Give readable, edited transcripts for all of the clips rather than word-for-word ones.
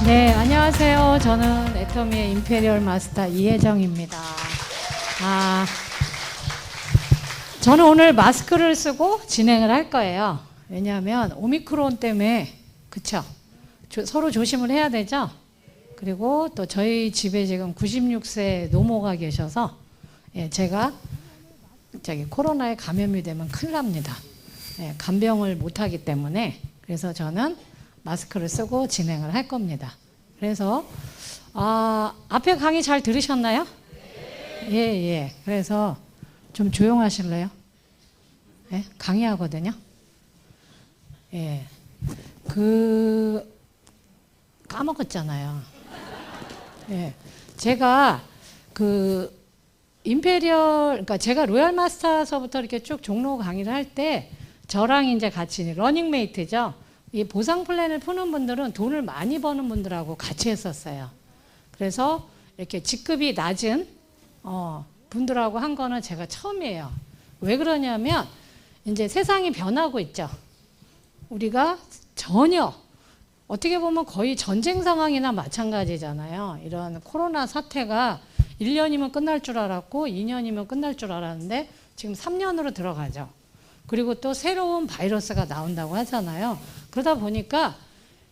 네, 안녕하세요. 저는 애터미의 임페리얼 마스터 이혜정입니다. 저는 오늘 마스크를 쓰고 진행을 할 거예요. 왜냐하면 오미크론 때문에, 그쵸? 서로 조심을 해야 되죠? 그리고 또 저희 집에 지금 96세 노모가 계셔서, 제가 코로나에 감염이 되면 큰일 납니다. 간병을 못하기 때문에. 그래서 저는 마스크를 쓰고 진행을 할 겁니다. 그래서 앞에 강의 잘 들으셨나요? 예. 그래서 좀 조용하실래요? 강의하거든요. 까먹었잖아요. 제가 그러니까 제가 로얄 마스터서부터 이렇게 쭉 종로 강의를 할 때 저랑 이제 같이 러닝메이트죠. 이 보상 플랜을 푸는 분들은 돈을 많이 버는 분들하고 같이 했었어요. 그래서 이렇게 직급이 낮은 분들하고 한 거는 제가 처음이에요. 왜 그러냐면 이제 세상이 변하고 있죠. 우리가 전혀 어떻게 보면 거의 전쟁 상황이나 마찬가지잖아요. 이런 코로나 사태가 1년이면 끝날 줄 알았고 2년이면 끝날 줄 알았는데 지금 3년으로 들어가죠. 그리고 또 새로운 바이러스가 나온다고 하잖아요. 그러다 보니까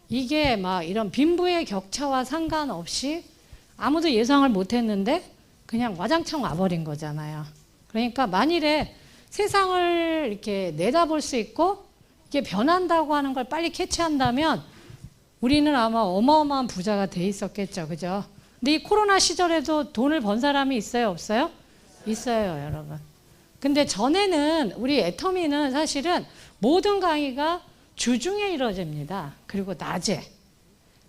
이게 막 이런 빈부의 격차와 상관없이 아무도 예상을 못했는데 그냥 와장창 와버린 거잖아요. 그러니까 만일에 세상을 이렇게 내다볼 수 있고 이게 변한다고 하는 걸 빨리 캐치한다면 우리는 아마 어마어마한 부자가 돼 있었겠죠. 그죠? 근데 이 코로나 시절에도 돈을 번 사람이 있어요? 없어요? 있어요, 여러분. 근데 전에는 우리 애터미는 사실은 모든 강의가 주중에 이루어집니다. 그리고 낮에.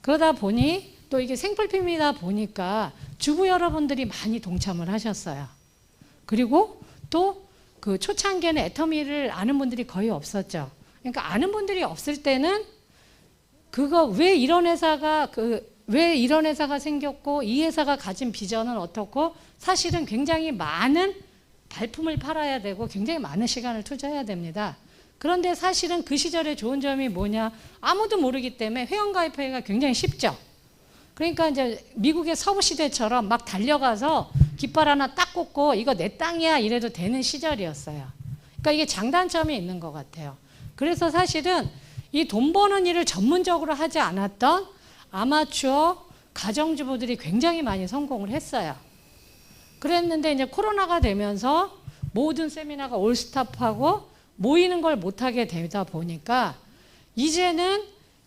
그러다 보니 또 이게 생필품이다 보니까 주부 여러분들이 많이 동참을 하셨어요. 그리고 또 그 초창기에는 애터미를 아는 분들이 거의 없었죠. 그러니까 아는 분들이 없을 때는 그거 왜 이런 회사가 생겼고 이 회사가 가진 비전은 어떻고 사실은 굉장히 많은 발품을 팔아야 되고 굉장히 많은 시간을 투자해야 됩니다. 그런데 사실은 그 시절에 좋은 점이 뭐냐? 아무도 모르기 때문에 회원가입하기가 굉장히 쉽죠. 그러니까 이제 미국의 서부 시대처럼 막 달려가서 깃발 하나 딱 꽂고 이거 내 땅이야 이래도 되는 시절이었어요. 그러니까 이게 장단점이 있는 것 같아요. 그래서 사실은 이 돈 버는 일을 전문적으로 하지 않았던 아마추어 가정주부들이 굉장히 많이 성공을 했어요. 그랬는데 이제 코로나가 되면서 모든 세미나가 올스탑하고 모이는 걸 못하게 되다 보니까 이제는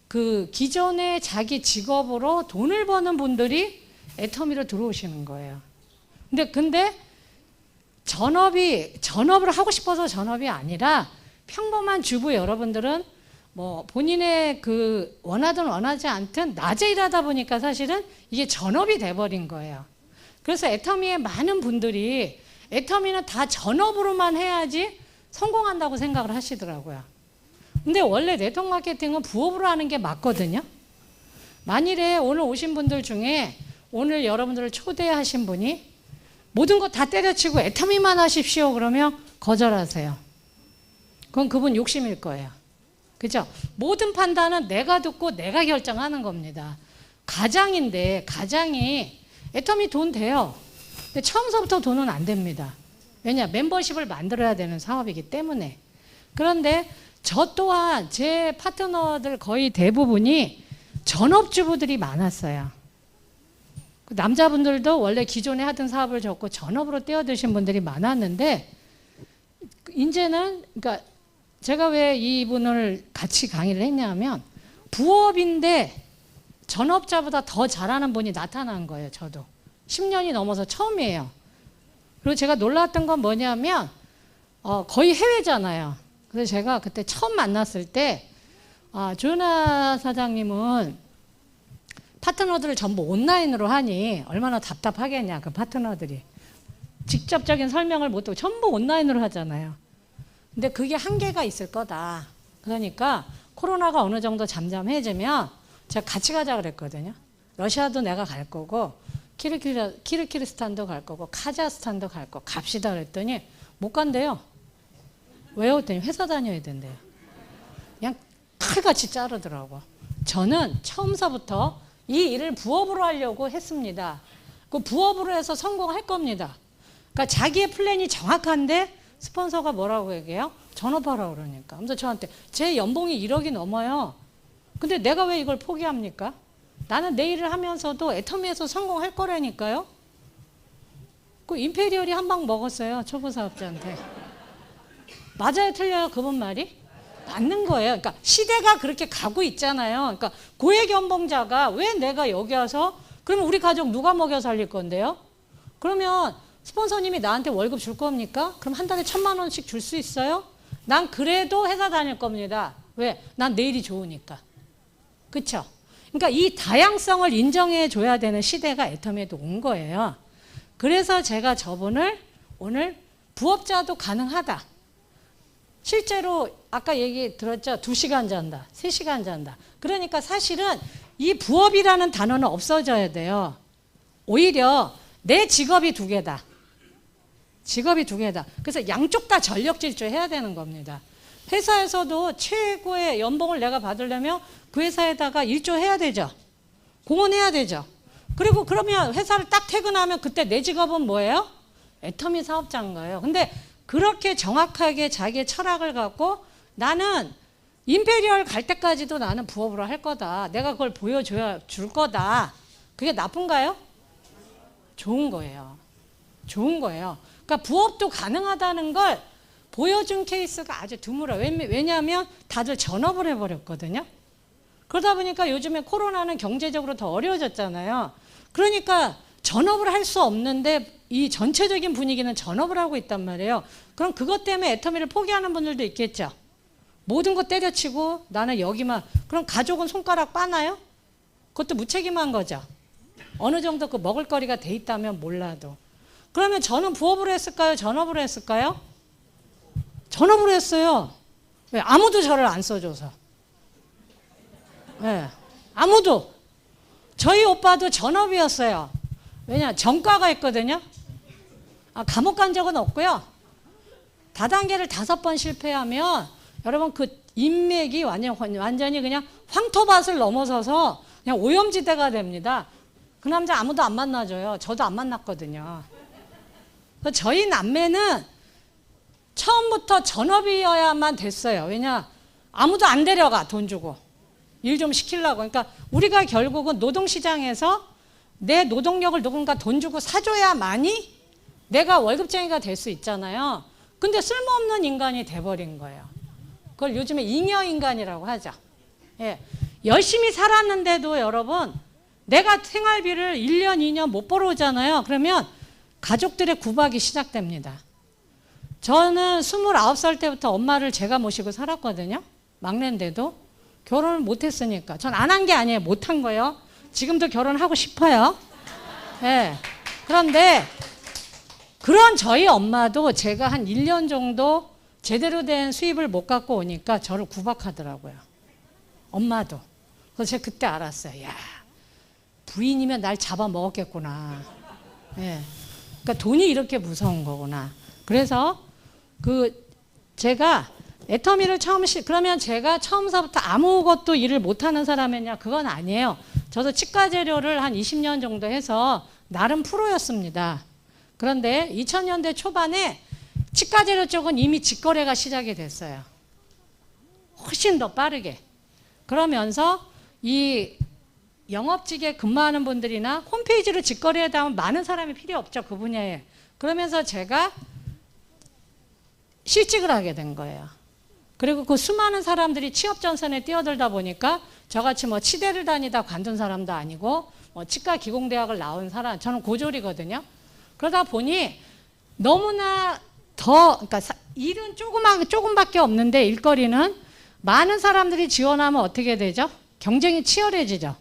그 기존의 자기 직업으로 돈을 버는 분들이 애터미로 들어오시는 거예요. 근데 전업을 하고 싶어서 전업이 아니라 평범한 주부 여러분들은 뭐 본인의 그 원하든 원하지 않든 낮에 일하다 보니까 사실은 이게 전업이 돼버린 거예요. 그래서 애터미의 많은 분들이 애터미는 다 전업으로만 해야지 성공한다고 생각을 하시더라고요. 근데 원래 네트워크 마케팅은 부업으로 하는 게 맞거든요. 만일에 오늘 오신 분들 중에 오늘 여러분들을 초대하신 분이 모든 거 다 때려치고 애터미만 하십시오 그러면 거절하세요. 그건 그분 욕심일 거예요. 그죠? 모든 판단은 내가 듣고 내가 결정하는 겁니다. 가장인데 가장이 애터미 돈 돼요. 근데 처음서부터 돈은 안 됩니다. 왜냐? 멤버십을 만들어야 되는 사업이기 때문에. 그런데 저 또한 제 파트너들 거의 대부분이 전업주부들이 많았어요. 남자분들도 원래 기존에 하던 사업을 접고 전업으로 뛰어드신 분들이 많았는데 이제는 그러니까 제가 왜 이분을 같이 강의를 했냐면 부업인데 전업자보다 더 잘하는 분이 나타난 거예요. 저도 10년이 넘어서 처음이에요. 그리고 제가 놀랐던 건 뭐냐면 거의 해외잖아요. 그래서 제가 그때 처음 만났을 때 조연아 사장님은 파트너들을 전부 온라인으로 하니 얼마나 답답하겠냐. 그 파트너들이 직접적인 설명을 못하고 전부 온라인으로 하잖아요. 근데 그게 한계가 있을 거다. 그러니까 코로나가 어느 정도 잠잠해지면 제가 같이 가자 그랬거든요. 러시아도 내가 갈 거고 키르기스탄도 갈 거고 카자흐스탄도 갈 거 갑시다 그랬더니 못 간대요. 왜요? 그랬더니 회사 다녀야 된대요. 그냥 칼같이 자르더라고. 저는 처음서부터 이 일을 부업으로 하려고 했습니다. 그 부업으로 해서 성공할 겁니다. 그러니까 자기의 플랜이 정확한데 스폰서가 뭐라고 얘기해요? 전업하라고 그러니까. 그래서 저한테 제 연봉이 1억이 넘어요. 근데 내가 왜 이걸 포기합니까? 나는 내 일을 하면서도 애터미에서 성공할 거라니까요. 그 임페리얼이 한 방 먹었어요. 초보 사업자한테. 맞아요, 틀려요, 그분 말이? 맞는 거예요. 그러니까 시대가 그렇게 가고 있잖아요. 그러니까 고액 연봉자가 왜 내가 여기 와서 그러면 우리 가족 누가 먹여 살릴 건데요? 그러면 스폰서님이 나한테 월급 줄 겁니까? 그럼 한 달에 1,000만 원씩 줄 수 있어요? 난 그래도 회사 다닐 겁니다. 왜? 난 내일이 좋으니까. 그렇죠? 그러니까 이 다양성을 인정해 줘야 되는 시대가 애터미에도 온 거예요. 그래서 제가 저분을 오늘 부업자도 가능하다. 실제로 아까 얘기 들었죠? 2시간 잔다, 3시간 잔다. 그러니까 사실은 이 부업이라는 단어는 없어져야 돼요. 오히려 내 직업이 2개다. 직업이 2개다. 그래서 양쪽 다 전력질주 해야 되는 겁니다. 회사에서도 최고의 연봉을 내가 받으려면 그 회사에다가 일조해야 되죠. 공헌해야 되죠. 그리고 그러면 회사를 딱 퇴근하면 그때 내 직업은 뭐예요? 애터미 사업자인 거예요. 근데 그렇게 정확하게 자기의 철학을 갖고 나는 임페리얼 갈 때까지도 나는 부업으로 할 거다. 내가 그걸 보여줘야 줄 거다. 그게 나쁜가요? 좋은 거예요. 좋은 거예요. 그러니까 부업도 가능하다는 걸 보여준 케이스가 아주 드물어요. 왜냐하면 다들 전업을 해버렸거든요. 그러다 보니까 요즘에 코로나는 경제적으로 더 어려워졌잖아요. 그러니까 전업을 할 수 없는데 이 전체적인 분위기는 전업을 하고 있단 말이에요. 그럼 그것 때문에 애터미를 포기하는 분들도 있겠죠. 모든 거 때려치고 나는 여기만. 그럼 가족은 손가락 빠나요? 그것도 무책임한 거죠. 어느 정도 그 먹을거리가 돼 있다면 몰라도. 그러면 저는 부업으로 했을까요? 전업으로 했을까요? 전업으로 했어요. 왜? 아무도 저를 안 써줘서. 네. 아무도. 저희 오빠도 전업이었어요. 왜냐? 전과가 있거든요. 감옥 간 적은 없고요. 다단계를 5번 실패하면 여러분 그 인맥이 완전히 그냥 황토밭을 넘어서서 그냥 오염지대가 됩니다. 그 남자 아무도 안 만나줘요. 저도 안 만났거든요. 그래서 저희 남매는 처음부터 전업이어야만 됐어요. 왜냐? 아무도 안 데려가, 돈 주고. 일 좀 시키려고. 그러니까 우리가 결국은 노동시장에서 내 노동력을 누군가 돈 주고 사줘야만이 내가 월급쟁이가 될 수 있잖아요. 근데 쓸모없는 인간이 돼버린 거예요. 그걸 요즘에 잉여인간이라고 하죠. 예. 열심히 살았는데도 여러분, 내가 생활비를 1년, 2년 못 벌어오잖아요. 그러면 가족들의 구박이 시작됩니다. 저는 29살 때부터 엄마를 제가 모시고 살았거든요. 막내인데도. 결혼을 못했으니까. 전 안 한 게 아니에요. 못한 거예요. 지금도 결혼하고 싶어요. 네. 그런데 그런 저희 엄마도 제가 한 1년 정도 제대로 된 수입을 못 갖고 오니까 저를 구박하더라고요. 엄마도. 그래서 제가 그때 알았어요. 야, 부인이면 날 잡아먹었겠구나. 네. 그러니까 돈이 이렇게 무서운 거구나. 그래서 제가 애터미를 그러면 제가 처음서부터 아무것도 일을 못하는 사람이냐? 그건 아니에요. 저도 치과 재료를 한 20년 정도 해서 나름 프로였습니다. 그런데 2000년대 초반에 치과 재료 쪽은 이미 직거래가 시작이 됐어요. 훨씬 더 빠르게. 그러면서 이 영업직에 근무하는 분들이나 홈페이지로 직거래하다 보면 많은 사람이 필요 없죠. 그 분야에. 그러면서 제가 실직을 하게 된 거예요. 그리고 그 수많은 사람들이 취업 전선에 뛰어들다 보니까 저같이 뭐 치대를 다니다 관둔 사람도 아니고 치과 기공대학을 나온 사람, 저는 고졸이거든요. 그러다 보니 너무나 그러니까 일은 조금밖에 없는데 일거리는 많은 사람들이 지원하면 어떻게 되죠? 경쟁이 치열해지죠.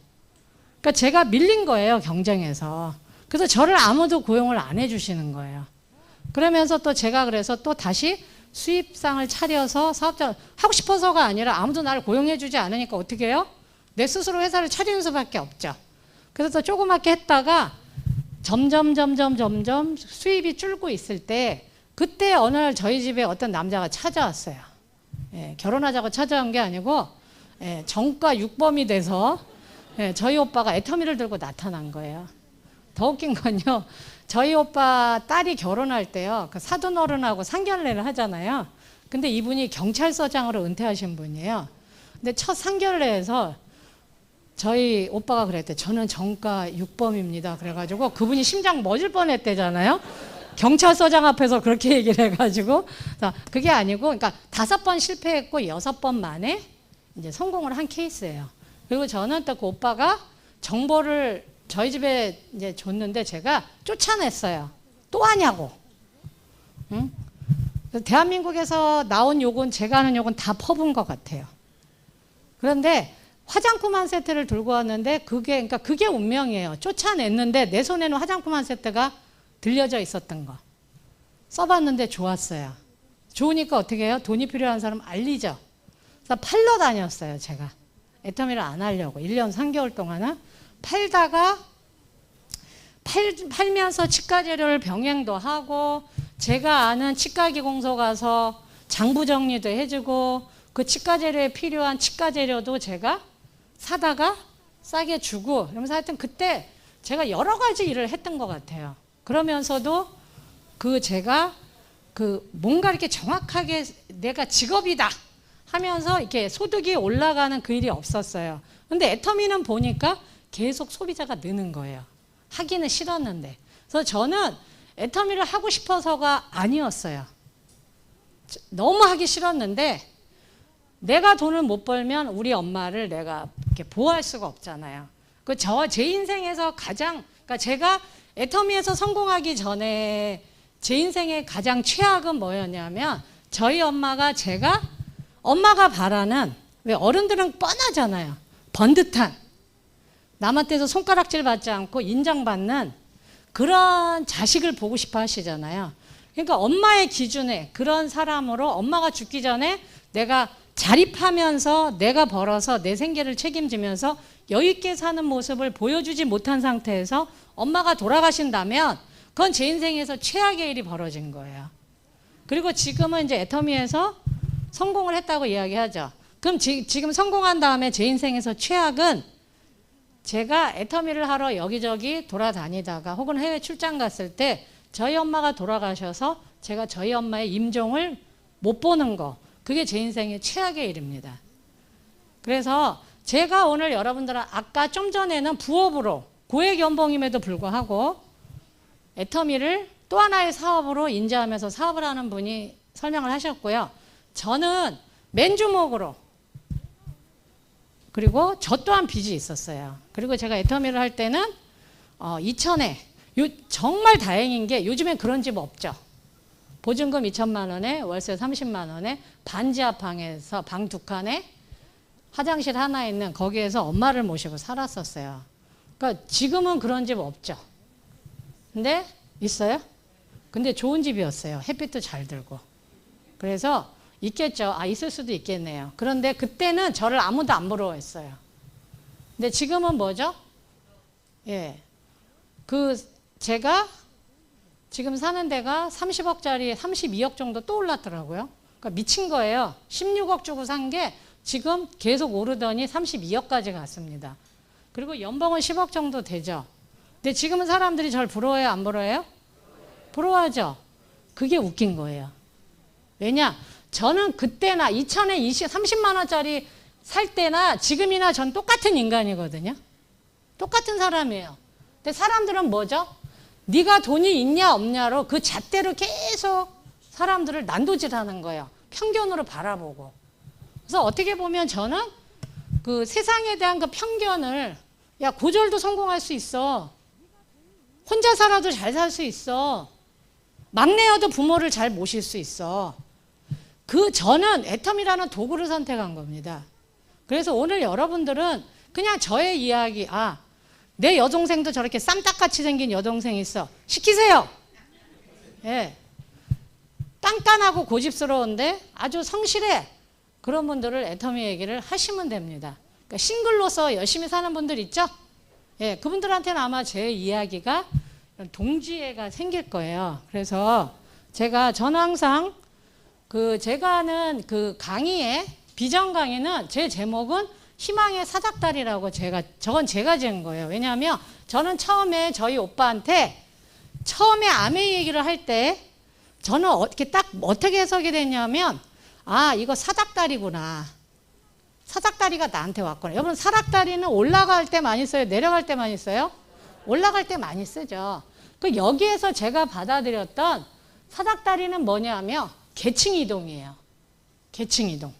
그러니까 제가 밀린 거예요, 경쟁에서. 그래서 저를 아무도 고용을 안 해주시는 거예요. 그러면서 또 제가 그래서 또 다시 수입상을 차려서 사업자 하고 싶어서가 아니라 아무도 나를 고용해주지 않으니까 어떻게 해요? 내 스스로 회사를 차리는 수밖에 없죠. 그래서 또 조그맣게 했다가 점점 수입이 줄고 있을 때 그때 어느 날 저희 집에 어떤 남자가 찾아왔어요. 예, 결혼하자고 찾아온 게 아니고 전과 육범이 돼서 예, 저희 오빠가 애터미를 들고 나타난 거예요. 더 웃긴 건요. 저희 오빠 딸이 결혼할 때요. 그 사돈 어른하고 상견례를 하잖아요. 근데 이분이 경찰서장으로 은퇴하신 분이에요. 근데 첫 상견례에서 저희 오빠가 그랬대. 저는 정가 6범입니다. 그래가지고 그분이 심장 멎을 뻔했대잖아요. 경찰서장 앞에서 그렇게 얘기를 해가지고. 그게 아니고, 그러니까 5번 실패했고 6번 만에 이제 성공을 한 케이스예요. 그리고 저는 또 그 오빠가 정보를 저희 집에 이제 줬는데 제가 쫓아냈어요. 또 하냐고. 응? 대한민국에서 나온 욕은 제가 하는 욕은 다 퍼본 것 같아요. 그런데 화장품 한 세트를 들고 왔는데 그러니까 그게 운명이에요. 쫓아냈는데 내 손에는 화장품 한 세트가 들려져 있었던 거. 써봤는데 좋았어요. 좋으니까 어떻게 해요? 돈이 필요한 사람 알리죠. 그래서 팔러 다녔어요, 제가. 애터미를 안 하려고 1년 3개월 동안은 팔다가 팔면서 치과 재료를 병행도 하고 제가 아는 치과 기공소 가서 장부 정리도 해주고 그 치과 재료에 필요한 치과 재료도 제가 사다가 싸게 주고 이러면서 하여튼 그때 제가 여러 가지 일을 했던 것 같아요. 그러면서도 제가 뭔가 이렇게 정확하게 내가 직업이다 하면서 이렇게 소득이 올라가는 그 일이 없었어요. 근데 애터미는 보니까 계속 소비자가 느는 거예요. 하기는 싫었는데. 그래서 저는 애터미를 하고 싶어서가 아니었어요. 너무 하기 싫었는데 내가 돈을 못 벌면 우리 엄마를 내가 이렇게 보호할 수가 없잖아요. 제 인생에서 그러니까 제가 애터미에서 성공하기 전에 제 인생의 가장 최악은 뭐였냐면 저희 엄마가 엄마가 바라는 왜 어른들은 뻔하잖아요. 번듯한 남한테서 손가락질 받지 않고 인정받는 그런 자식을 보고 싶어 하시잖아요. 그러니까 엄마의 기준에 그런 사람으로 엄마가 죽기 전에 내가 자립하면서 내가 벌어서 내 생계를 책임지면서 여유있게 사는 모습을 보여주지 못한 상태에서 엄마가 돌아가신다면 그건 제 인생에서 최악의 일이 벌어진 거예요. 그리고 지금은 이제 애터미에서 성공을 했다고 이야기하죠. 그럼 지금 성공한 다음에 제 인생에서 최악은 제가 애터미를 하러 여기저기 돌아다니다가 혹은 해외 출장 갔을 때 저희 엄마가 돌아가셔서 제가 저희 엄마의 임종을 못 보는 거, 그게 제 인생의 최악의 일입니다. 그래서 제가 오늘 여러분들은 아까 좀 전에는 부업으로 고액 연봉임에도 불구하고 애터미를 또 하나의 사업으로 인지하면서 사업을 하는 분이 설명을 하셨고요. 저는 맨주먹으로 그리고 저 또한 빚이 있었어요. 그리고 제가 애터미를 할 때는 2000에 정말 다행인 게 요즘엔 그런 집 없죠. 보증금 2천만 원에 월세 30만 원에 반지하방에서 방 2칸에 화장실 하나 있는 거기에서 엄마를 모시고 살았었어요. 그러니까 지금은 그런 집 없죠. 근데 있어요? 근데 좋은 집이었어요. 햇빛도 잘 들고. 그래서 있겠죠. 있을 수도 있겠네요. 그런데 그때는 저를 아무도 안 부러워했어요. 근데 지금은 뭐죠? 예. 제가 지금 사는 데가 30억짜리 32억 정도 또 올랐더라고요. 그러니까 미친 거예요. 16억 주고 산 게 지금 계속 오르더니 32억까지 갔습니다. 그리고 연봉은 10억 정도 되죠. 근데 지금은 사람들이 저를 부러워해요? 안 부러워해요? 부러워하죠. 그게 웃긴 거예요. 왜냐? 저는 그때나 2000에 30만 원짜리 살 때나 지금이나 전 똑같은 인간이거든요. 똑같은 사람이에요. 근데 사람들은 뭐죠? 네가 돈이 있냐 없냐로 그 잣대로 계속 사람들을 난도질하는 거예요. 편견으로 바라보고. 그래서 어떻게 보면 저는 그 세상에 대한 그 편견을 고졸도 성공할 수 있어. 혼자 살아도 잘 살 수 있어. 막내여도 부모를 잘 모실 수 있어. 저는 애터미라는 도구를 선택한 겁니다. 그래서 오늘 여러분들은 그냥 저의 이야기, 내 여동생도 저렇게 쌈딱같이 생긴 여동생이 있어. 시키세요. 예. 깐깐하고 고집스러운데 아주 성실해. 그런 분들을 애터미 얘기를 하시면 됩니다. 그러니까 싱글로서 열심히 사는 분들 있죠? 예, 그분들한테는 아마 제 이야기가 동지애가 생길 거예요. 그래서 저는 항상 제가 하는 그 강의에, 비전 강의는 제 제목은 희망의 사닥다리라고 저건 제가 지은 거예요. 왜냐하면 저는 처음에 저희 오빠한테 처음에 아메 얘기를 할 때 저는 어떻게 해석이 됐냐면 아, 이거 사닥다리구나. 사닥다리가 나한테 왔구나. 여러분, 사닥다리는 올라갈 때 많이 써요? 내려갈 때 많이 써요? 올라갈 때 많이 쓰죠. 그 여기에서 제가 받아들였던 사닥다리는 뭐냐면 계층 이동이에요. 계층 이동.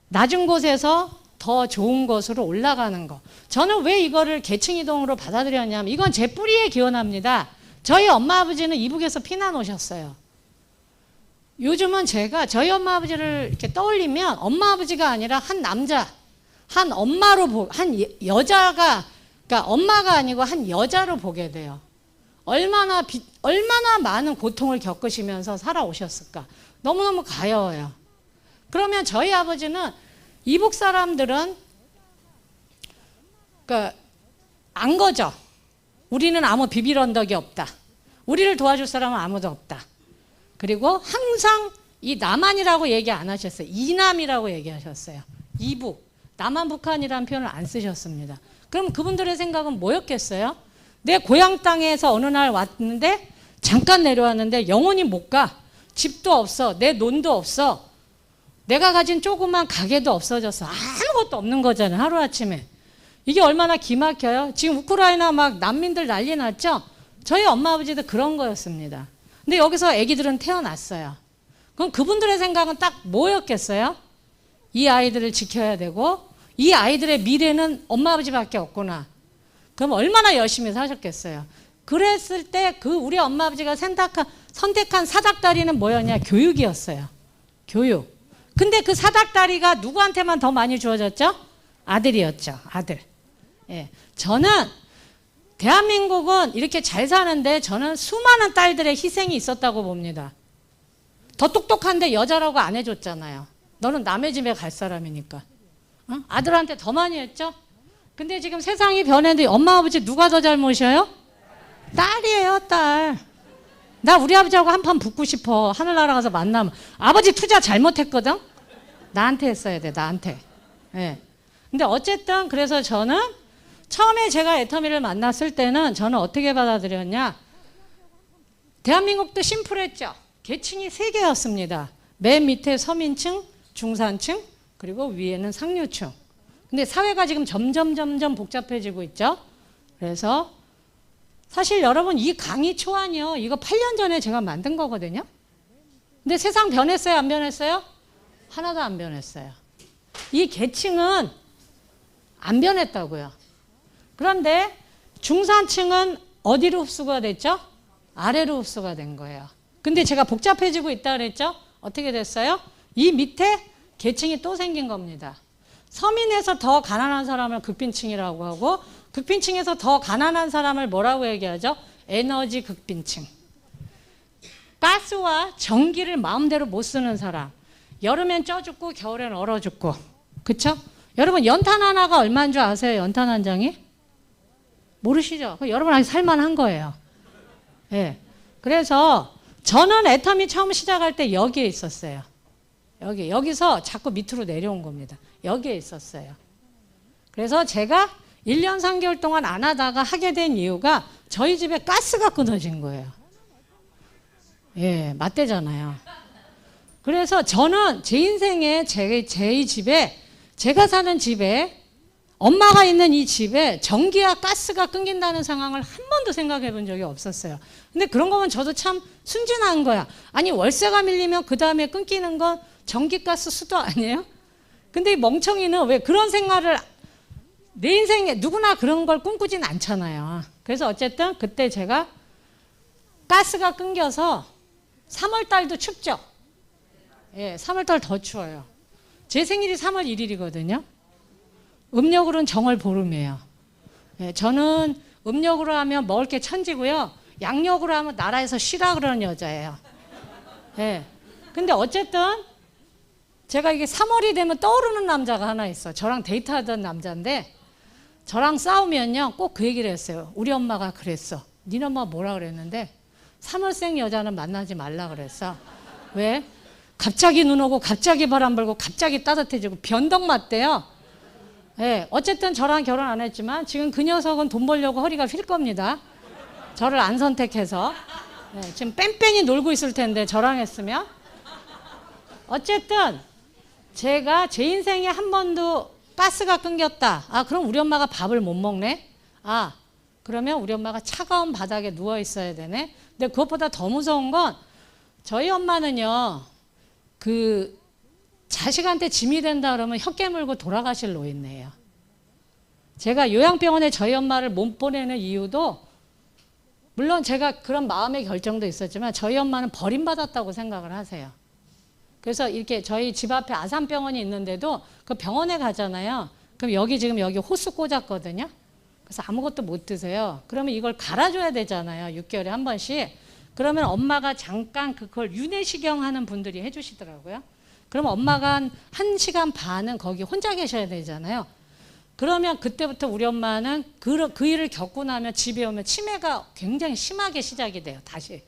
낮은 곳에서 더 좋은 곳으로 올라가는 거. 저는 왜 이거를 계층 이동으로 받아들였냐면 이건 제 뿌리에 기원합니다. 저희 엄마 아버지는 이북에서 피난 오셨어요. 요즘은 제가 저희 엄마 아버지를 이렇게 떠올리면 엄마 아버지가 아니라 한 남자, 한 엄마로 한 여자가, 그러니까 엄마가 아니고 한 여자로 보게 돼요. 얼마나 많은 고통을 겪으시면서 살아오셨을까. 너무너무 가여워요. 그러면 저희 아버지는 이북 사람들은 안 거죠. 우리는 아무 비빌 언덕이 없다. 우리를 도와줄 사람은 아무도 없다. 그리고 항상 이 남한이라고 얘기 안 하셨어요. 이남이라고 얘기하셨어요. 이북, 남한 북한이라는 표현을 안 쓰셨습니다. 그럼 그분들의 생각은 뭐였겠어요? 내 고향 땅에서 어느 날 왔는데 잠깐 내려왔는데 영원히 못 가. 집도 없어. 내 논도 없어. 내가 가진 조그만 가게도 없어졌어. 아무것도 없는 거잖아요. 하루아침에. 이게 얼마나 기막혀요. 지금 우크라이나 막 난민들 난리 났죠? 저희 엄마 아버지도 그런 거였습니다. 근데 여기서 아기들은 태어났어요. 그럼 그분들의 생각은 딱 뭐였겠어요? 이 아이들을 지켜야 되고 이 아이들의 미래는 엄마 아버지밖에 없구나. 그럼 얼마나 열심히 사셨겠어요. 그랬을 때 우리 엄마 아버지가 선택한 사닥다리는 뭐였냐? 교육이었어요. 교육. 근데 그 사닥다리가 누구한테만 더 많이 주어졌죠? 아들이었죠. 아들. 예. 저는 대한민국은 이렇게 잘 사는데 저는 수많은 딸들의 희생이 있었다고 봅니다. 더 똑똑한데 여자라고 안 해줬잖아요. 너는 남의 집에 갈 사람이니까. 어? 아들한테 더 많이 했죠? 근데 지금 세상이 변했는데 엄마 아버지 누가 더 잘못이에요? 딸이에요, 딸. 나 우리 아버지하고 한판 붙고 싶어. 하늘나라 가서 만나면. 아버지 투자 잘못했거든? 나한테 했어야 돼, 나한테. 예. 근데 어쨌든 그래서 저는 처음에 제가 애터미를 만났을 때는 저는 어떻게 받아들였냐. 대한민국도 심플했죠. 계층이 3개였습니다. 맨 밑에 서민층, 중산층, 그리고 위에는 상류층. 근데 사회가 지금 점점 복잡해지고 있죠. 그래서 사실 여러분 이 강의 초안이요. 이거 8년 전에 제가 만든 거거든요. 근데 세상 변했어요? 안 변했어요? 하나도 안 변했어요. 이 계층은 안 변했다고요. 그런데 중산층은 어디로 흡수가 됐죠? 아래로 흡수가 된 거예요. 근데 제가 복잡해지고 있다 그랬죠? 어떻게 됐어요? 이 밑에 계층이 또 생긴 겁니다. 서민에서 더 가난한 사람을 극빈층이라고 하고 극빈층에서 더 가난한 사람을 뭐라고 얘기하죠? 에너지 극빈층. 가스와 전기를 마음대로 못 쓰는 사람. 여름엔 쪄 죽고 겨울엔 얼어 죽고. 그쵸? 여러분 연탄 하나가 얼마인 줄 아세요? 연탄 한 장이? 모르시죠? 여러분 아직 살만한 거예요. 예. 그래서 저는 애터미 처음 시작할 때 여기에 있었어요. 여기서 자꾸 밑으로 내려온 겁니다. 여기에 있었어요. 그래서 제가 1년 3개월 동안 안 하다가 하게 된 이유가 저희 집에 가스가 끊어진 거예요. 예, 맞대잖아요. 그래서 저는 제 인생에 제 집에 제가 사는 집에 엄마가 있는 이 집에 전기와 가스가 끊긴다는 상황을 한 번도 생각해 본 적이 없었어요. 근데 그런 거면 저도 참 순진한 거야. 아니 월세가 밀리면 그 다음에 끊기는 건 전기, 가스, 수도 아니에요? 근데 이 멍청이는 왜 그런 생활을 내 인생에 누구나 그런 걸 꿈꾸진 않잖아요. 그래서 어쨌든 그때 제가 가스가 끊겨서 3월달도 춥죠? 예, 3월달 더 추워요. 제 생일이 3월 1일이거든요. 음력으로는 정월 보름이에요. 예, 저는 음력으로 하면 먹을 게 천지고요. 양력으로 하면 나라에서 쉬라 그러는 여자예요. 예. 근데 어쨌든 제가 이게 3월이 되면 떠오르는 남자가 하나 있어. 저랑 데이트하던 남자인데 저랑 싸우면요 꼭 그 얘기를 했어요. 우리 엄마가 그랬어. 니네 엄마가 뭐라 그랬는데 3월생 여자는 만나지 말라 그랬어. 왜? 갑자기 눈 오고 갑자기 바람 불고 갑자기 따뜻해지고 변덕 맞대요. 예, 어쨌든 저랑 결혼 안 했지만 지금 그 녀석은 돈 벌려고 허리가 휠 겁니다. 저를 안 선택해서. 예, 지금 뺑뺑이 놀고 있을 텐데 저랑 했으면. 어쨌든 제가 제 인생에 한 번도 가스가 끊겼다. 아, 그럼 우리 엄마가 밥을 못 먹네? 아, 그러면 우리 엄마가 차가운 바닥에 누워 있어야 되네? 근데 그것보다 더 무서운 건 저희 엄마는요, 그 자식한테 짐이 된다 그러면 혀 깨물고 돌아가실 노인네요. 제가 요양병원에 저희 엄마를 못 보내는 이유도 물론 제가 그런 마음의 결정도 있었지만 저희 엄마는 버림받았다고 생각을 하세요. 그래서 이렇게 저희 집 앞에 아산병원이 있는데도 그 병원에 가잖아요. 그럼 여기 지금 여기 호스 꽂았거든요. 그래서 아무것도 못 드세요. 그러면 이걸 갈아줘야 되잖아요. 6개월에 한 번씩. 그러면 엄마가 잠깐 그걸 유내시경 하는 분들이 해주시더라고요. 그러면 엄마가 한 1시간 반은 거기 혼자 계셔야 되잖아요. 그러면 그때부터 우리 엄마는 그 일을 겪고 나면 집에 오면 치매가 굉장히 심하게 시작이 돼요. 다시.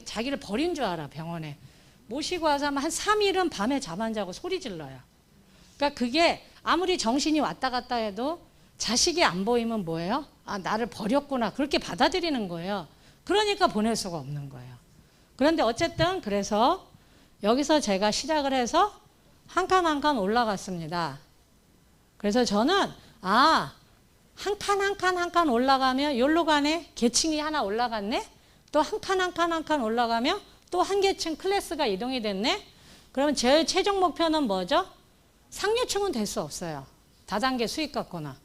자기를 버린 줄 알아, 병원에. 모시고 와서 한 3일은 밤에 잠 안 자고 소리 질러요. 그러니까 그게 아무리 정신이 왔다 갔다 해도 자식이 안 보이면 뭐예요? 아, 나를 버렸구나. 그렇게 받아들이는 거예요. 그러니까 보낼 수가 없는 거예요. 그런데 어쨌든 그래서 여기서 제가 시작을 해서 한 칸 한 칸 올라갔습니다. 그래서 저는 한 칸 한 칸 한 칸 올라가면 여기로 가네. 계층이 하나 올라갔네. 또 한 칸 한 칸 한 칸 올라가면 또 한 계층 클래스가 이동이 됐네. 그러면 제 최종 목표는 뭐죠? 상류층은 될 수 없어요. 다단계 수익 갖거나.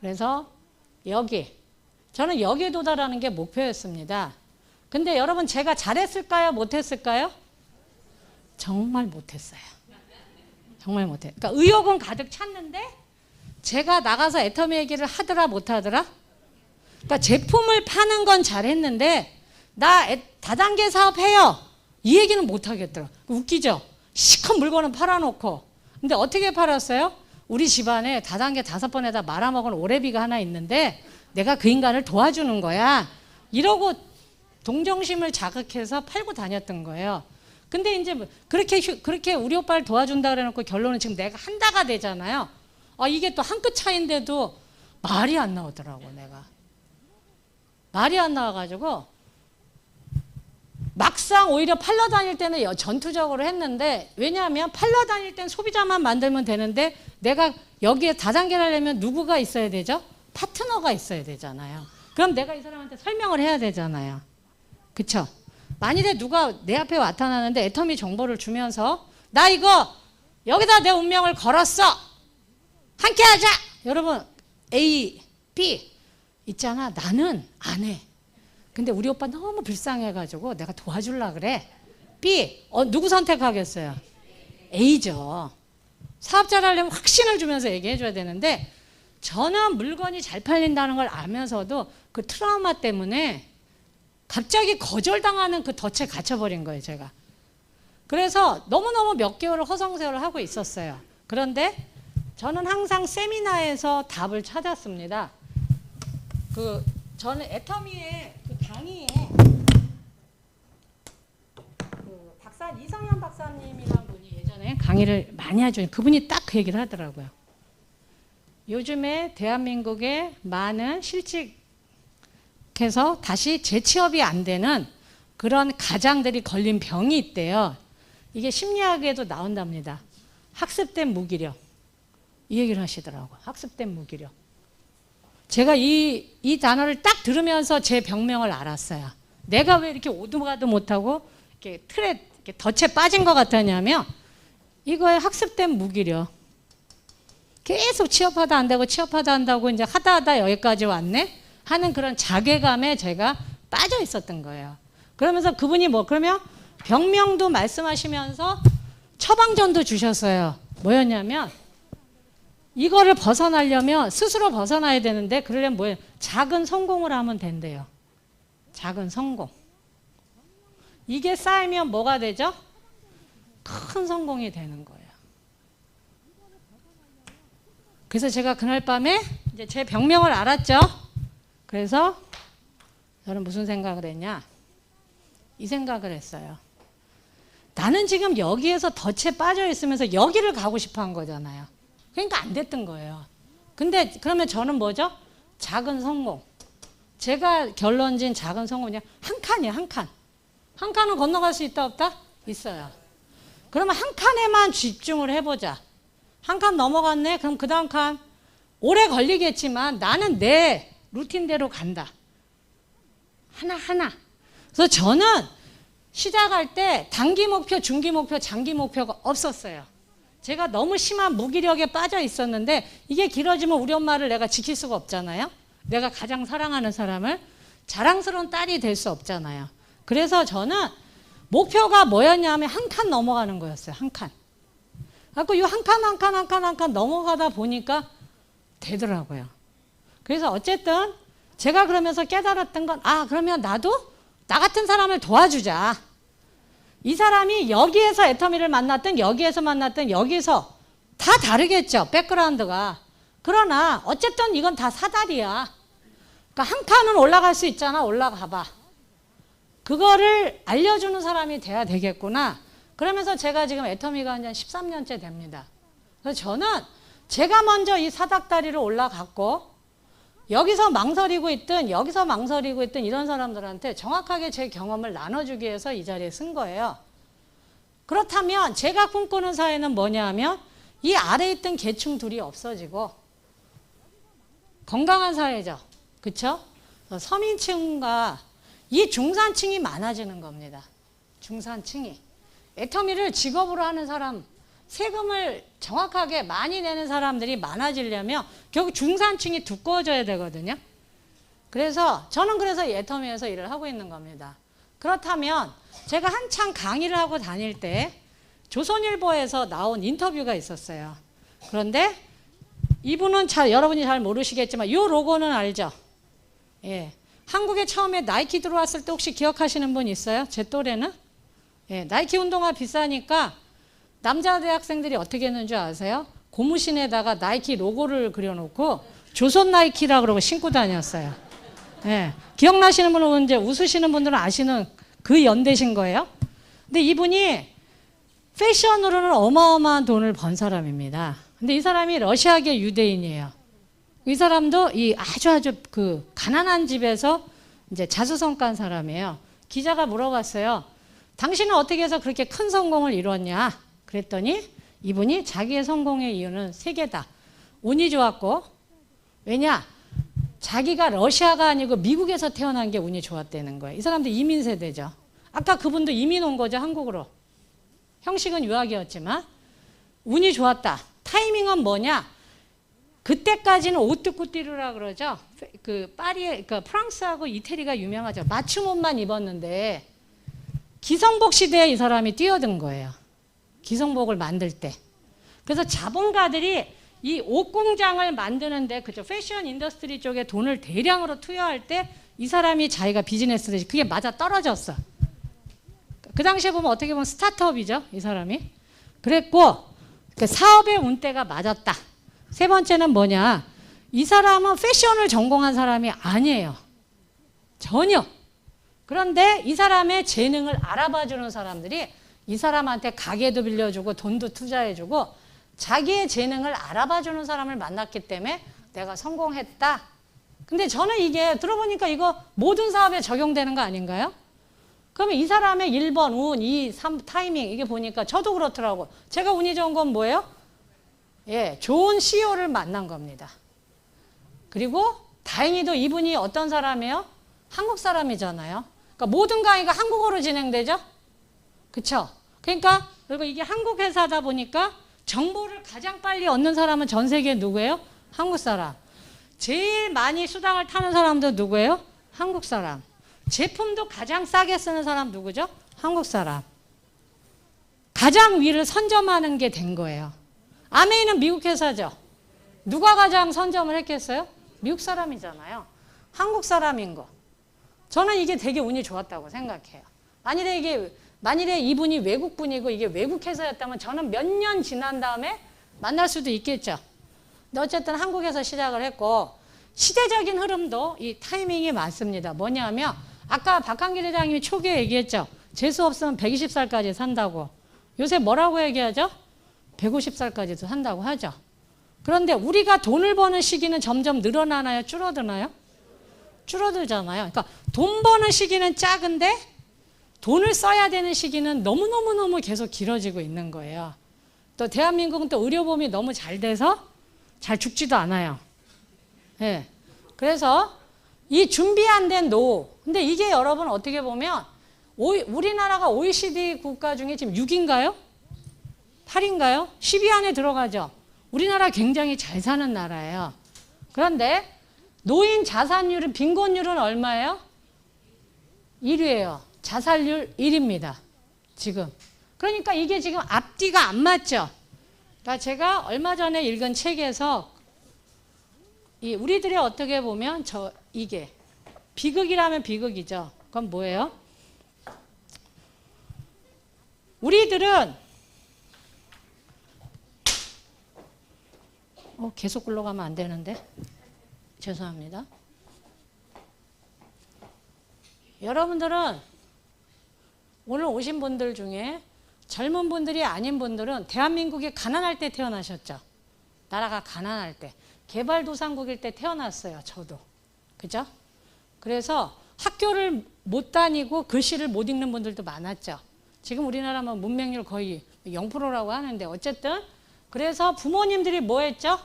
그래서 저는 여기에 도달하는 게 목표였습니다. 근데 여러분 제가 잘했을까요? 못했을까요? 정말 못했어요. 정말 못해요. 그러니까 의욕은 가득 찼는데 제가 나가서 애터미 얘기를 하더라 못하더라? 그러니까 제품을 파는 건 잘했는데 나 다단계 사업 해요. 이 얘기는 못하겠더라. 웃기죠? 시컷 물건은 팔아놓고. 근데 어떻게 팔았어요? 우리 집안에 다단계 5번에다 말아먹은 오래비가 하나 있는데 내가 그 인간을 도와주는 거야. 이러고 동정심을 자극해서 팔고 다녔던 거예요. 근데 이제 그렇게 우리 오빠를 도와준다 그래놓고 결론은 지금 내가 한다가 되잖아요. 이게 또 한 끗 차이인데도 말이 안 나오더라고, 내가. 말이 안 나와가지고 막상 오히려 팔러 다닐 때는 전투적으로 했는데 왜냐하면 팔러 다닐 때는 소비자만 만들면 되는데 내가 여기에 다단계를 하려면 누구가 있어야 되죠? 파트너가 있어야 되잖아요. 그럼 내가 이 사람한테 설명을 해야 되잖아요. 그쵸? 만일에 누가 내 앞에 나타나는데 애터미 정보를 주면서 나 이거 여기다 내 운명을 걸었어. 함께 하자. 여러분 A, B 있잖아. 나는 안 해. 근데 우리 오빠 너무 불쌍해가지고 내가 도와주려고 그래. B, 누구 선택하겠어요? A죠. 사업자를 하려면 확신을 주면서 얘기해줘야 되는데 저는 물건이 잘 팔린다는 걸 알면서도 그 트라우마 때문에 갑자기 거절당하는 그 덫에 갇혀버린 거예요, 제가. 그래서 너무너무 몇 개월을 허송세월을 하고 있었어요. 그런데 저는 항상 세미나에서 답을 찾았습니다. 저는 애터미의 그 강의에 이성현 박사님이라는 분이 예전에 강의를 많이 해줘요. 그분이 딱 그 얘기를 하더라고요. 요즘에 대한민국에 많은 실직해서 다시 재취업이 안 되는 그런 가장들이 걸린 병이 있대요. 이게 심리학에도 나온답니다. 학습된 무기력. 이 얘기를 하시더라고요. 학습된 무기력. 제가 이 단어를 딱 들으면서 제 병명을 알았어요. 내가 왜 이렇게 오도가도 못하고 이렇게 틀에 이렇게 덫에 빠진 것 같았냐면 이거에 학습된 무기력. 계속 취업하다 안 되고 취업하다 한다고 이제 하다 여기까지 왔네 하는 그런 자괴감에 제가 빠져 있었던 거예요. 그러면서 그분이 그러면 병명도 말씀하시면서 처방전도 주셨어요. 뭐였냐면 이거를 벗어나려면 스스로 벗어나야 되는데 그러려면 뭐예요? 작은 성공을 하면 된대요. 작은 성공. 이게 쌓이면 뭐가 되죠? 큰 성공이 되는 거예요. 그래서 제가 그날 밤에 이제 제 병명을 알았죠. 그래서 저는 무슨 생각을 했냐? 이 생각을 했어요. 나는 지금 여기에서 덫에 빠져 있으면서 여기를 가고 싶어 한 거잖아요. 그러니까 안 됐던 거예요. 근데 그러면 저는 뭐죠? 작은 성공. 제가 결론진 작은 성공이 한 칸이에요, 한 칸. 한 칸은 건너갈 수 있다, 없다? 있어요. 그러면 한 칸에만 집중을 해보자. 한 칸 넘어갔네? 그럼 그 다음 칸 오래 걸리겠지만 나는 내 루틴대로 간다. 하나하나. 그래서 저는 시작할 때 단기 목표, 중기 목표, 장기 목표가 없었어요. 제가 너무 심한 무기력에 빠져 있었는데 이게 길어지면 우리 엄마를 내가 지킬 수가 없잖아요. 내가 가장 사랑하는 사람을 자랑스러운 딸이 될 수 없잖아요. 그래서 저는 목표가 뭐였냐면 한 칸 넘어가는 거였어요. 한 칸. 그래서 이 한 칸, 한 칸, 한 칸, 한 칸 넘어가다 보니까 되더라고요. 그래서 어쨌든 제가 그러면서 깨달았던 건 그러면 나도 나 같은 사람을 도와주자. 이 사람이 여기에서 애터미를 만났든 여기에서 만났든 여기서 다 다르겠죠. 백그라운드가. 그러나 어쨌든 이건 다 사다리야. 그러니까 한 칸은 올라갈 수 있잖아. 올라가 봐. 그거를 알려주는 사람이 돼야 되겠구나. 그러면서 제가 지금 애터미가 한 13년째 됩니다. 그래서 저는 제가 먼저 이 사닥다리를 올라갔고 여기서 망설이고 있든 여기서 망설이고 있든 이런 사람들한테 정확하게 제 경험을 나눠주기 위해서 이 자리에 쓴 거예요. 그렇다면 제가 꿈꾸는 사회는 뭐냐 하면 이 아래에 있던 계층 둘이 없어지고 건강한 사회죠. 그렇죠? 서민층과 이 중산층이 많아지는 겁니다. 중산층이. 애터미를 직업으로 하는 사람, 세금을 정확하게 많이 내는 사람들이 많아지려면 결국 중산층이 두꺼워져야 되거든요. 그래서 저는 그래서 애터미에서 일을 하고 있는 겁니다. 그렇다면 제가 한창 강의를 하고 다닐 때 조선일보에서 나온 인터뷰가 있었어요. 그런데 이분은 여러분이 잘 모르시겠지만 이 로고는 알죠? 예. 한국에 처음에 나이키 들어왔을 때 혹시 기억하시는 분 있어요? 제 또래는? 예. 나이키 운동화 비싸니까 남자 대학생들이 어떻게 했는 줄 아세요? 고무신에다가 나이키 로고를 그려놓고 조선 나이키라 그러고 신고 다녔어요. 예. 기억나시는 분은 이제 웃으시는 분들은 아시는 그 연대신 거예요. 근데 이분이 패션으로는 어마어마한 돈을 번 사람입니다. 근데 이 사람이 러시아계 유대인이에요. 이 사람도 이 아주 그 가난한 집에서 이제 자수성가한 사람이에요. 기자가 물어봤어요. 당신은 어떻게 해서 그렇게 큰 성공을 이뤘냐? 그랬더니 이분이 자기의 성공의 이유는 3개다. 운이 좋았고, 왜냐? 자기가 러시아가 아니고 미국에서 태어난 게 운이 좋았다는 거예요. 이 사람도 이민 세대죠. 아까 그분도 이민 온 거죠, 한국으로. 형식은 유학이었지만 운이 좋았다. 타이밍은 뭐냐? 그때까지는 오뚜꾸띠르라 그러죠. 그 파리에, 그러니까 프랑스하고 이태리가 유명하죠. 맞춤 옷만 입었는데 기성복 시대에 이 사람이 뛰어든 거예요. 기성복을 만들 때. 그래서 자본가들이 이 옷 공장을 만드는데 그죠, 패션 인더스트리 쪽에 돈을 대량으로 투여할 때 이 사람이 자기가 비즈니스를 그게 맞아 떨어졌어. 그 당시에 보면 어떻게 보면 스타트업이죠, 이 사람이. 그랬고 그 사업의 운때가 맞았다. 3번째는 뭐냐? 이 사람은 패션을 전공한 사람이 아니에요. 전혀. 그런데 이 사람의 재능을 알아봐주는 사람들이 이 사람한테 가게도 빌려주고 돈도 투자해주고 자기의 재능을 알아봐주는 사람을 만났기 때문에 내가 성공했다. 근데 저는 이게 들어보니까 이거 모든 사업에 적용되는 거 아닌가요? 그러면 이 사람의 1번 운, 2, 3 타이밍 이게 보니까 저도 그렇더라고. 제가 운이 좋은 건 뭐예요? 예, 좋은 CEO를 만난 겁니다. 그리고 다행히도 이분이 어떤 사람이에요? 한국 사람이잖아요. 그러니까 모든 강의가 한국어로 진행되죠? 그쵸? 그러니까 그리고 이게 한국 회사다 보니까 정보를 가장 빨리 얻는 사람은 전 세계에 누구예요? 한국 사람. 제일 많이 수당을 타는 사람도 누구예요? 한국 사람. 제품도 가장 싸게 쓰는 사람 누구죠? 한국 사람. 가장 위를 선점하는 게 된 거예요. 아메이는 미국 회사죠. 누가 가장 선점을 했겠어요? 미국 사람이잖아요. 한국 사람인 거. 저는 이게 되게 운이 좋았다고 생각해요. 만일에 이분이 외국 분이고 이게 외국 회사였다면 저는 몇 년 지난 다음에 만날 수도 있겠죠. 근데 어쨌든 한국에서 시작을 했고 시대적인 흐름도 이 타이밍이 맞습니다. 뭐냐면 아까 박한길 회장님이 초기에 얘기했죠. 재수 없으면 120살까지 산다고. 요새 뭐라고 얘기하죠? 150살까지도 산다고 하죠. 그런데 우리가 돈을 버는 시기는 점점 늘어나나요? 줄어드나요? 줄어들잖아요. 그러니까 돈 버는 시기는 작은데 돈을 써야 되는 시기는 너무너무너무 계속 길어지고 있는 거예요. 또 대한민국은 또 의료보험이 너무 잘 돼서 잘 죽지도 않아요. 예. 그래서 이 준비 안 된 노후. 근데 이게 여러분 어떻게 보면 우리나라가 OECD 국가 중에 지금 6인가요? 8인가요? 10위 안에 들어가죠. 우리나라 굉장히 잘 사는 나라예요. 그런데 노인 자산율은 빈곤율은 얼마예요? 1위예요. 자살률 1위입니다. 지금. 그러니까 이게 지금 앞뒤가 안 맞죠. 그러니까 제가 얼마 전에 읽은 책에서 우리들이 어떻게 보면 이게 비극이라면 비극이죠. 그건 뭐예요? 우리들은 계속 굴러가면 안 되는데 죄송합니다. 여러분들은 오늘 오신 분들 중에 젊은 분들이 아닌 분들은 대한민국이 가난할 때 태어나셨죠. 나라가 가난할 때. 개발도상국일 때 태어났어요. 저도. 그죠? 그래서 학교를 못 다니고 글씨를 못 읽는 분들도 많았죠. 지금 우리나라는 문맹률 거의 0%라고 하는데 어쨌든 그래서 부모님들이 뭐 했죠?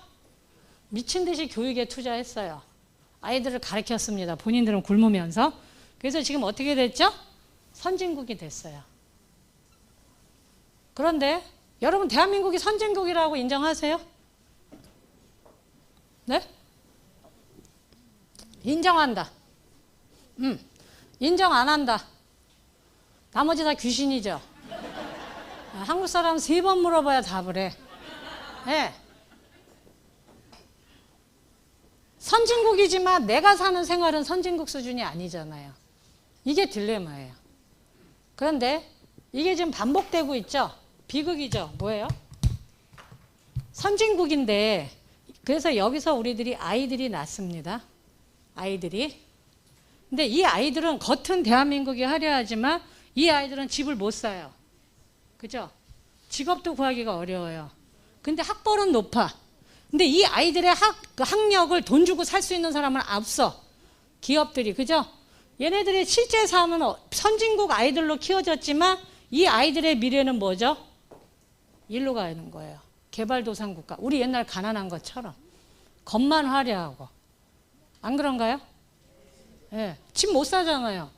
미친 듯이 교육에 투자했어요. 아이들을 가르쳤습니다. 본인들은 굶으면서. 그래서 지금 어떻게 됐죠? 선진국이 됐어요. 그런데 여러분 대한민국이 선진국이라고 인정하세요? 네? 인정한다. 인정 안 한다. 나머지 다 귀신이죠. 한국 사람 3번 물어봐야 답을 해. 네. 선진국이지만 내가 사는 생활은 선진국 수준이 아니잖아요. 이게 딜레마예요. 그런데 이게 지금 반복되고 있죠. 비극이죠. 뭐예요? 선진국인데 그래서 여기서 우리들이 아이들이 낳습니다. 아이들이. 근데 이 아이들은 겉은 대한민국이 화려하지만 이 아이들은 집을 못 사요. 그죠? 직업도 구하기가 어려워요. 근데 학벌은 높아. 근데 이 아이들의 학력을 돈 주고 살 수 있는 사람은 없어. 기업들이. 그죠? 얘네들의 실제 삶은 선진국 아이들로 키워졌지만 이 아이들의 미래는 뭐죠? 일로 가는 거예요. 개발도상국가. 우리 옛날 가난한 것처럼. 겉만 화려하고. 안 그런가요? 예. 네. 집 못 사잖아요.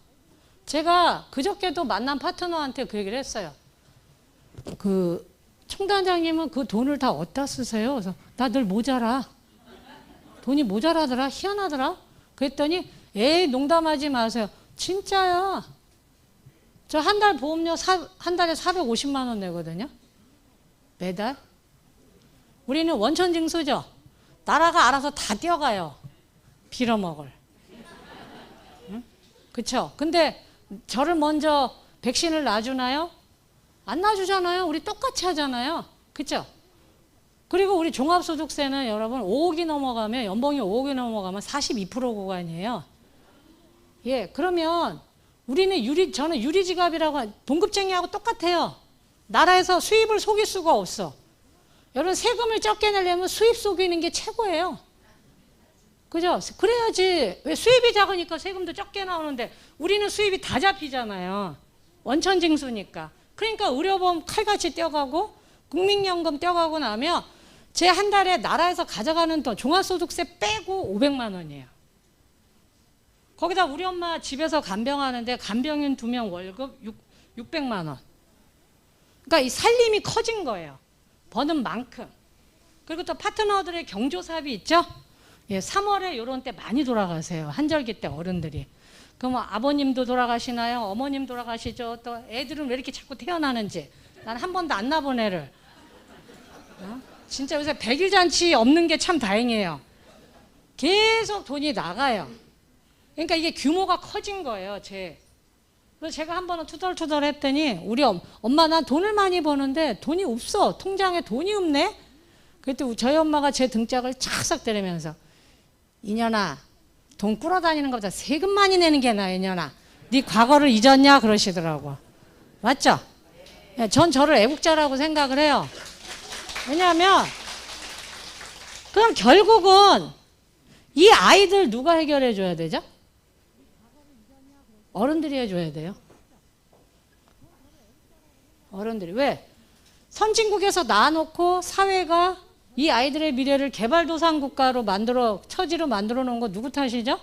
제가 그저께도 만난 파트너한테 그 얘기를 했어요. 총단장님은 그 돈을 다 어디다 쓰세요? 그래서 나 늘 모자라. 돈이 모자라더라. 희한하더라. 그랬더니 에이 농담하지 마세요. 진짜야. 저 한 달 보험료 한 달에 450만 원 내거든요. 매달. 우리는 원천징수죠. 나라가 알아서 다 떼어가요. 빌어먹을. 응? 그쵸? 근데 저를 먼저 백신을 놔주나요? 안 놔주잖아요. 우리 똑같이 하잖아요. 그쵸? 그리고 우리 종합소득세는 여러분 5억이 넘어가면 연봉이 5억이 넘어가면 42% 구간이에요. 예, 그러면 우리는 저는 유리지갑이라고 봉급쟁이하고 똑같아요. 나라에서 수입을 속일 수가 없어. 여러분 세금을 적게 내려면 수입 속이는 게 최고예요. 그죠? 그래야지. 왜 수입이 작으니까 세금도 적게 나오는데 우리는 수입이 다 잡히잖아요. 원천징수니까. 그러니까 의료보험 칼같이 떼어가고 국민연금 떼어가고 나면 제 한 달에 나라에서 가져가는 돈 종합소득세 빼고 500만 원이에요. 거기다 우리 엄마 집에서 간병하는데 간병인 2명 월급 600만 원. 그러니까 이 살림이 커진 거예요. 버는 만큼. 그리고 또 파트너들의 경조사비 있죠? 예, 3월에 이런 때 많이 돌아가세요. 한절기 때 어른들이. 그럼 아버님도 돌아가시나요? 어머님 돌아가시죠? 또 애들은 왜 이렇게 자꾸 태어나는지. 난 한 번도 안 나본 애를. 진짜 요새 100일 잔치 없는 게 참 다행이에요. 계속 돈이 나가요. 그러니까 이게 규모가 커진 거예요. 그래서 제가 한 번은 투덜투덜 했더니 우리 엄마 난 돈을 많이 버는데 돈이 없어. 통장에 돈이 없네. 그랬더니 저희 엄마가 제 등짝을 착싹 때리면서 이년아 돈 끌어다니는 것보다 세금 많이 내는 게 나아. 이년아 네 과거를 잊었냐 그러시더라고. 맞죠? 예, 전 저를 애국자라고 생각을 해요. 왜냐하면 그럼 결국은 이 아이들 누가 해결해 줘야 되죠? 어른들이 해줘야 돼요. 어른들이. 왜? 선진국에서 낳아놓고 사회가 이 아이들의 미래를 개발도상국가로 처지로 만들어 놓은 거 누구 탓이죠?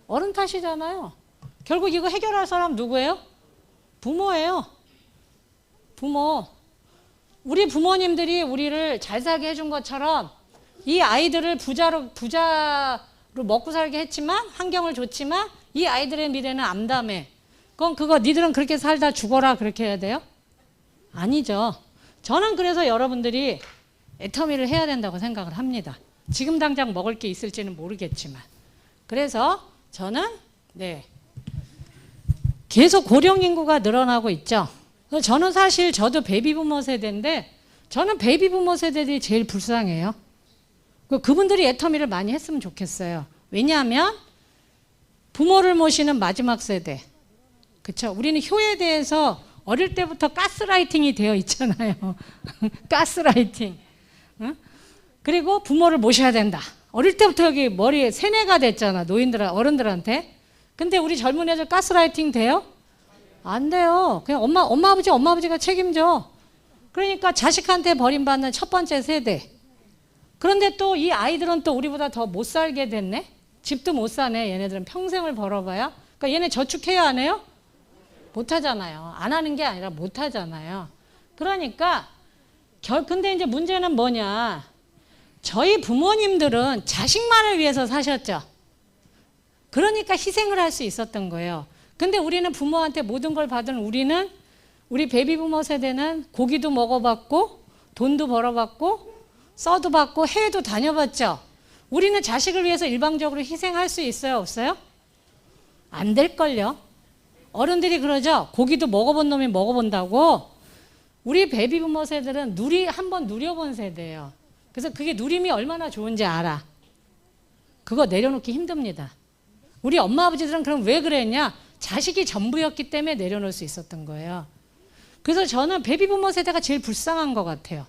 어른 탓이잖아요. 결국 이거 해결할 사람 누구예요? 부모예요. 부모. 우리 부모님들이 우리를 잘 살게 해준 것처럼 이 아이들을 부자로 먹고 살게 했지만, 환경을 줬지만 이 아이들의 미래는 암담해. 그럼 그거 니들은 그렇게 살다 죽어라 그렇게 해야 돼요? 아니죠. 저는 그래서 여러분들이 애터미를 해야 된다고 생각을 합니다. 지금 당장 먹을 게 있을지는 모르겠지만. 그래서 저는 계속 고령 인구가 늘어나고 있죠. 저는 사실 저도 베이비부머 세대인데 저는 베이비부머 세대들이 제일 불쌍해요. 그분들이 애터미를 많이 했으면 좋겠어요. 왜냐하면 부모를 모시는 마지막 세대. 그쵸? 우리는 효에 대해서 어릴 때부터 가스라이팅이 되어 있잖아요. 가스라이팅. 응? 그리고 부모를 모셔야 된다. 어릴 때부터 여기 머리에 세뇌가 됐잖아. 어른들한테. 근데 우리 젊은 애들 가스라이팅 돼요? 안 돼요. 그냥 엄마 아버지가 책임져. 그러니까 자식한테 버림받는 첫 번째 세대. 그런데 또 이 아이들은 또 우리보다 더 못 살게 됐네? 집도 못 사네. 얘네들은 평생을 벌어봐야. 그러니까 얘네 저축해야 안 해요? 못 하잖아요. 안 하는 게 아니라 못 하잖아요. 그러니까 근데 이제 문제는 뭐냐? 저희 부모님들은 자식만을 위해서 사셨죠. 그러니까 희생을 할 수 있었던 거예요. 근데 우리는 부모한테 모든 걸 받은 우리 베이비부머 세대는 고기도 먹어봤고 돈도 벌어봤고 써도 받고 해외도 다녀봤죠. 우리는 자식을 위해서 일방적으로 희생할 수 있어요? 없어요? 안 될걸요. 어른들이 그러죠. 고기도 먹어본 놈이 먹어본다고. 우리 베이비부머 세대는 한번 누려본 세대예요. 그래서 그게 누림이 얼마나 좋은지 알아. 그거 내려놓기 힘듭니다. 우리 엄마 아버지들은 그럼 왜 그랬냐? 자식이 전부였기 때문에 내려놓을 수 있었던 거예요. 그래서 저는 베이비부머 세대가 제일 불쌍한 것 같아요.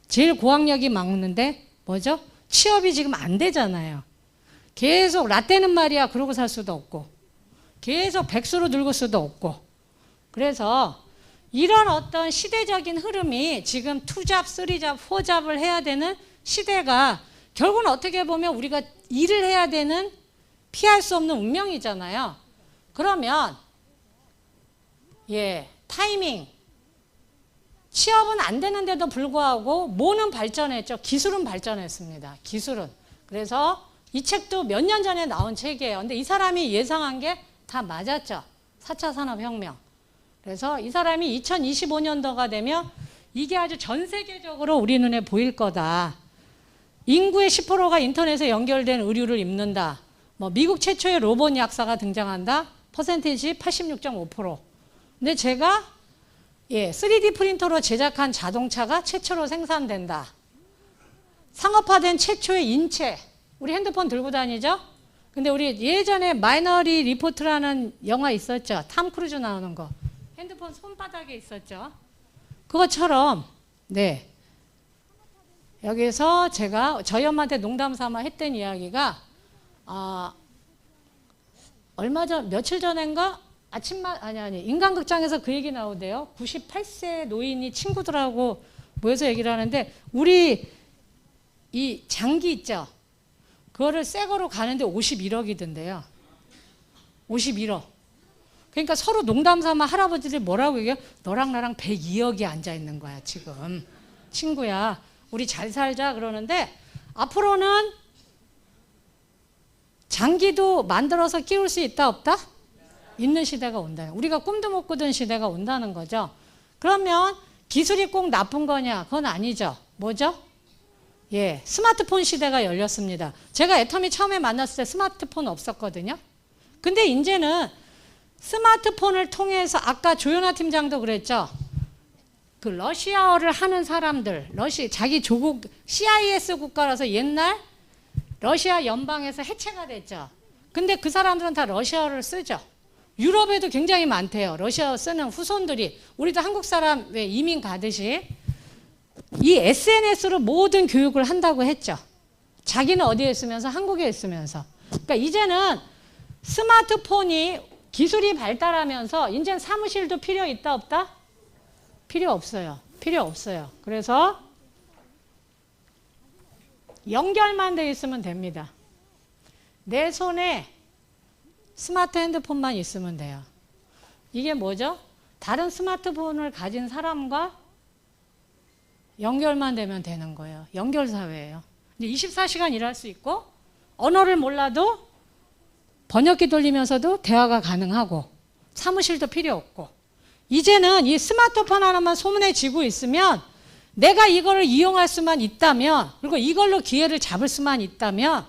제일 고학력이 많은데 뭐죠? 취업이 지금 안 되잖아요. 계속 라떼는 말이야 그러고 살 수도 없고 계속 백수로 늙을 수도 없고. 그래서 이런 어떤 시대적인 흐름이 지금 2잡, 3잡, 4잡을 해야 되는 시대가 결국은 어떻게 보면 우리가 일을 해야 되는 피할 수 없는 운명이잖아요. 그러면 타이밍. 취업은 안 되는데도 불구하고 뭐는 발전했죠? 기술은 발전했습니다. 기술은. 그래서 이 책도 몇 년 전에 나온 책이에요. 근데 이 사람이 예상한 게 다 맞았죠. 4차 산업혁명. 그래서 이 사람이 2025년도가 되면 이게 아주 전 세계적으로 우리 눈에 보일 거다. 인구의 10%가 인터넷에 연결된 의류를 입는다. 미국 최초의 로봇 약사가 등장한다. 퍼센테이지 86.5%. 근데 제가 3D 프린터로 제작한 자동차가 최초로 생산된다. 상업화된 최초의 인체. 우리 핸드폰 들고 다니죠? 근데 우리 예전에 마이너리 리포트라는 영화 있었죠? 탐 크루즈 나오는 거. 핸드폰 손바닥에 있었죠? 그것처럼 여기서 제가 저희 엄마한테 농담 삼아 했던 이야기가 며칠 전인가 인간극장에서 그 얘기 나오대요. 98세 노인이 친구들하고 모여서 얘기를 하는데 우리 이 장기 있죠? 그거를 새 거로 가는데 51억이던데요. 51억. 그러니까 서로 농담 삼아 할아버지들이 뭐라고 얘기해요? 너랑 나랑 102억이 앉아있는 거야 지금. 친구야 우리 잘 살자 그러는데 앞으로는 장기도 만들어서 끼울 수 있다 없다? 있는 시대가 온다. 우리가 꿈도 못 꾸던 시대가 온다는 거죠. 그러면 기술이 꼭 나쁜 거냐? 그건 아니죠. 뭐죠? 스마트폰 시대가 열렸습니다. 제가 애터미 처음에 만났을 때 스마트폰 없었거든요. 근데 이제는 스마트폰을 통해서 아까 조연아 팀장도 그랬죠. 그 러시아어를 하는 사람들, 자기 조국 CIS 국가라서 옛날 러시아 연방에서 해체가 됐죠. 근데 그 사람들은 다 러시아어를 쓰죠. 유럽에도 굉장히 많대요. 러시아 쓰는 후손들이. 우리도 한국 사람 왜 이민 가듯이 이 SNS로 모든 교육을 한다고 했죠. 자기는 어디에 있으면서 한국에 있으면서. 그러니까 이제는 스마트폰이 기술이 발달하면서 이제는 사무실도 필요 있다 없다? 필요 없어요. 필요 없어요. 그래서 연결만 돼 있으면 됩니다. 내 손에 스마트 핸드폰만 있으면 돼요. 이게 뭐죠? 다른 스마트폰을 가진 사람과 연결만 되면 되는 거예요. 연결사회예요. 24시간 일할 수 있고 언어를 몰라도 번역기 돌리면서도 대화가 가능하고 사무실도 필요 없고 이제는 이 스마트폰 하나만 소문에 지고 있으면 내가 이거를 이용할 수만 있다면 그리고 이걸로 기회를 잡을 수만 있다면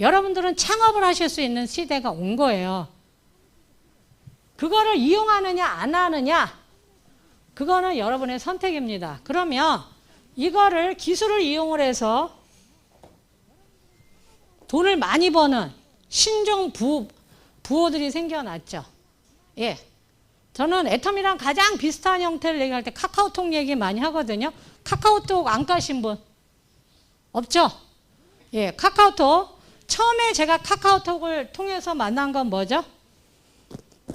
여러분들은 창업을 하실 수 있는 시대가 온 거예요. 그거를 이용하느냐 안 하느냐 그거는 여러분의 선택입니다. 그러면 이거를 기술을 이용을 해서 돈을 많이 버는 신종 부호들이 생겨났죠. 예. 저는 애텀이랑 가장 비슷한 형태를 얘기할 때 카카오톡 얘기 많이 하거든요. 카카오톡 안 까신 분? 없죠? 예, 카카오톡. 처음에 제가 카카오톡을 통해서 만난 건 뭐죠?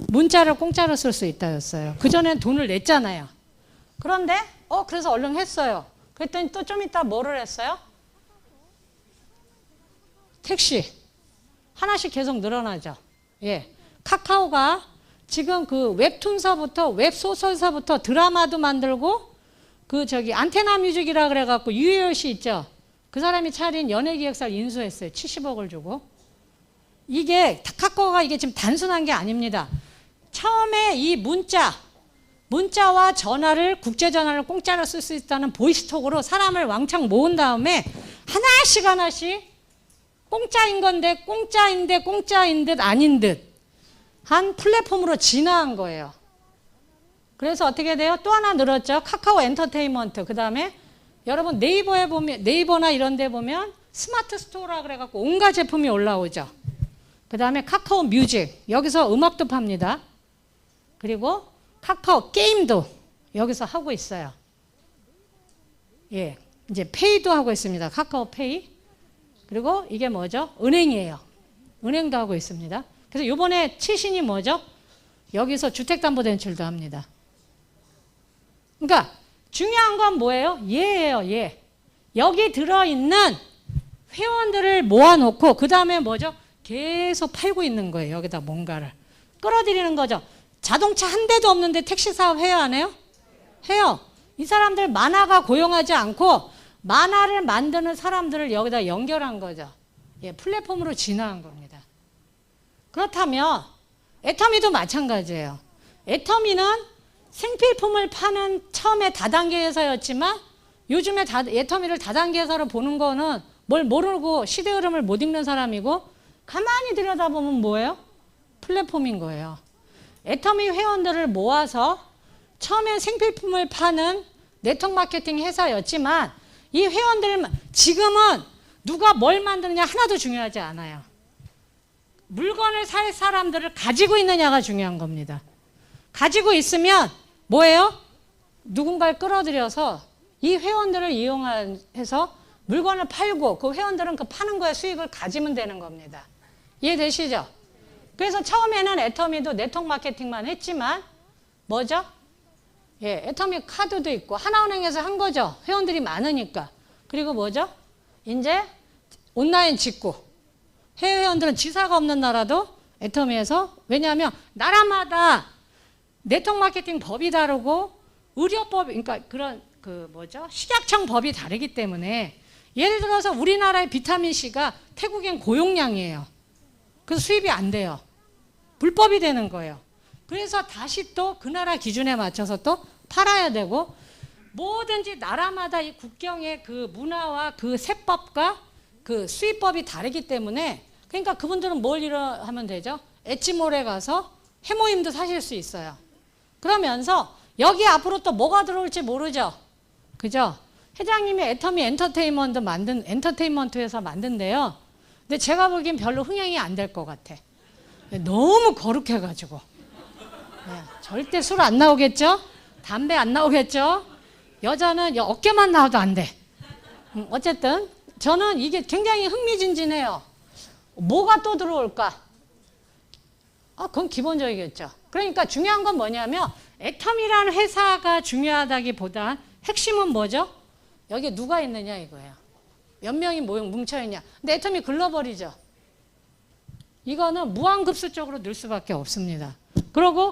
문자를 공짜로 쓸 수 있다였어요. 그전엔 돈을 냈잖아요. 그런데, 그래서 얼른 했어요. 그랬더니 또 좀 이따 뭐를 했어요? 택시. 하나씩 계속 늘어나죠. 예. 카카오가 지금 그 웹툰사부터 웹소설사부터 드라마도 만들고 안테나 뮤직이라 그래갖고 유희열 씨 있죠. 그 사람이 차린 연예기획사를 인수했어요. 70억을 주고. 카카오가 이게 지금 단순한 게 아닙니다. 처음에 이 문자와 전화를 국제전화를 공짜로 쓸 수 있다는 보이스톡으로 사람을 왕창 모은 다음에 하나씩 공짜인 건데 공짜인 듯 아닌 듯 한 플랫폼으로 진화한 거예요. 그래서 어떻게 돼요? 또 하나 늘었죠. 카카오 엔터테인먼트. 그 다음에 여러분 네이버에 보면 네이버나 이런 데 보면 스마트 스토어라 그래갖고 온갖 제품이 올라오죠. 그 다음에 카카오 뮤직. 여기서 음악도 팝니다. 그리고 카카오 게임도 여기서 하고 있어요. 예. 이제 페이도 하고 있습니다. 카카오 페이. 그리고 이게 뭐죠? 은행이에요. 은행도 하고 있습니다. 그래서 이번에 최신이 뭐죠? 여기서 주택담보대출도 합니다. 그러니까 중요한 건 뭐예요? 얘예요, 얘. 여기 들어있는 회원들을 모아놓고 그 다음에 뭐죠? 계속 팔고 있는 거예요. 여기다 뭔가를. 끌어들이는 거죠. 자동차 한 대도 없는데 택시 사업 해요, 안 해요? 해요. 이 사람들 만화가 고용하지 않고 만화를 만드는 사람들을 여기다 연결한 거죠. 예, 플랫폼으로 진화한 겁니다. 그렇다면 애터미도 마찬가지예요. 애터미는 생필품을 파는 처음에 다단계 회사였지만 요즘에 애터미를 다단계 회사로 보는 거는 뭘 모르고 시대 흐름을 못 읽는 사람이고 가만히 들여다보면 뭐예요? 플랫폼인 거예요. 애터미 회원들을 모아서 처음엔 생필품을 파는 네트워크 마케팅 회사였지만 이 회원들 지금은 누가 뭘 만드느냐 하나도 중요하지 않아요. 물건을 살 사람들을 가지고 있느냐가 중요한 겁니다. 가지고 있으면 뭐예요? 누군가를 끌어들여서 이 회원들을 이용해서 물건을 팔고 그 회원들은 그 파는 거에 수익을 가지면 되는 겁니다. 이해되시죠? 그래서 처음에는 애터미도 네트워크 마케팅만 했지만 뭐죠? 예, 애터미 카드도 있고 하나은행에서 한 거죠. 회원들이 많으니까. 그리고 뭐죠? 이제 온라인 직구. 해외 회원들은 지사가 없는 나라도 애터미에서 왜냐하면 나라마다 네트워크 마케팅 법이 다르고 의료법 그러니까 그런 식약청 법이 다르기 때문에 예를 들어서 우리나라의 비타민 C가 태국엔 고용량이에요. 그래서 수입이 안 돼요. 불법이 되는 거예요. 그래서 다시 또 그 나라 기준에 맞춰서 또 팔아야 되고 뭐든지 나라마다 이 국경의 그 문화와 그 세법과 그 수입법이 다르기 때문에 그러니까 그분들은 뭘 하면 되죠? 엣지몰에 가서 해모임도 사실 수 있어요. 그러면서 여기 앞으로 또 뭐가 들어올지 모르죠. 그죠? 회장님이 애터미 엔터테인먼트 회사 만든대요. 근데 제가 보기엔 별로 흥행이 안 될 것 같아. 너무 거룩해가지고. 절대 술 안 나오겠죠? 담배 안 나오겠죠? 여자는 어깨만 나와도 안 돼. 어쨌든 저는 이게 굉장히 흥미진진해요. 뭐가 또 들어올까? 그건 기본적이겠죠. 그러니까 중요한 건 뭐냐면 애텀이라는 회사가 중요하다기보다 핵심은 뭐죠? 여기에 누가 있느냐 이거예요. 몇 명이 뭉쳐있냐. 근데 애텀이 글로벌이죠. 이거는 무한급수적으로 늘 수밖에 없습니다.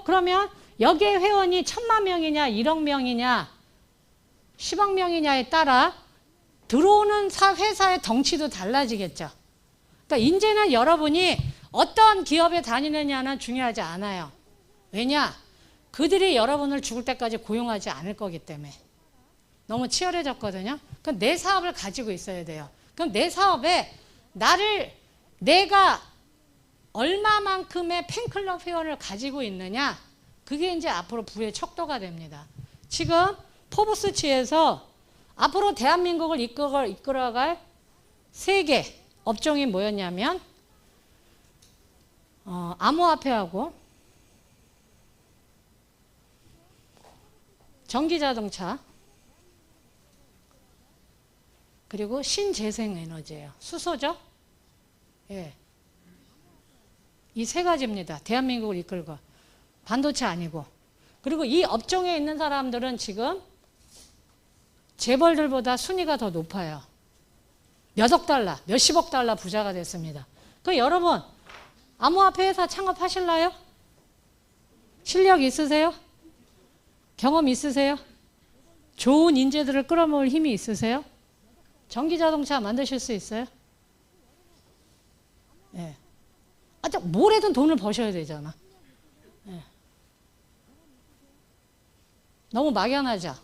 그러면 여기에 회원이 1000만 명이냐 1억 명이냐 10억 명이냐에 따라 들어오는 회사의 덩치도 달라지겠죠. 그러니까 이제는 여러분이 어떤 기업에 다니느냐는 중요하지 않아요. 왜냐? 그들이 여러분을 죽을 때까지 고용하지 않을 거기 때문에. 너무 치열해졌거든요. 그럼 내 사업을 가지고 있어야 돼요. 그럼 내 사업에 내가 얼마만큼의 팬클럽 회원을 가지고 있느냐? 그게 이제 앞으로 부의 척도가 됩니다. 지금 포브스지에서 앞으로 대한민국을 이끌어갈 3개 업종이 뭐였냐면 암호화폐하고 전기자동차 그리고 신재생에너지예요. 수소죠? 예. 이 3가지입니다. 대한민국을 이끌고. 반도체 아니고. 그리고 이 업종에 있는 사람들은 지금 재벌들보다 순위가 더 높아요. 몇억 달러, 몇십억 달러 부자가 됐습니다. 여러분 암호화폐 회사 창업하실래요? 실력 있으세요? 경험 있으세요? 좋은 인재들을 끌어모을 힘이 있으세요? 전기자동차 만드실 수 있어요? 예. 뭐래든 돈을 버셔야 되잖아. 예. 너무 막연하죠?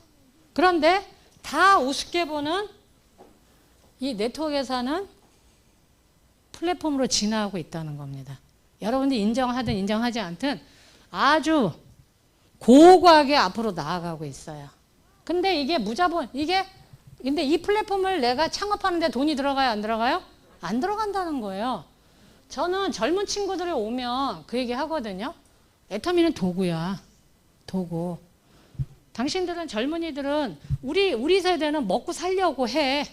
그런데 다 우습게 보는 이 네트워크 회사는 플랫폼으로 진화하고 있다는 겁니다. 여러분들이 인정하든 인정하지 않든 아주 고고하게 앞으로 나아가고 있어요. 근데 이게 근데 이 플랫폼을 내가 창업하는데 돈이 들어가요? 안 들어가요? 안 들어간다는 거예요. 저는 젊은 친구들이 오면 그 얘기 하거든요. 애터미는 도구야. 도구. 당신들은 젊은이들은 우리 세대는 먹고 살려고 해.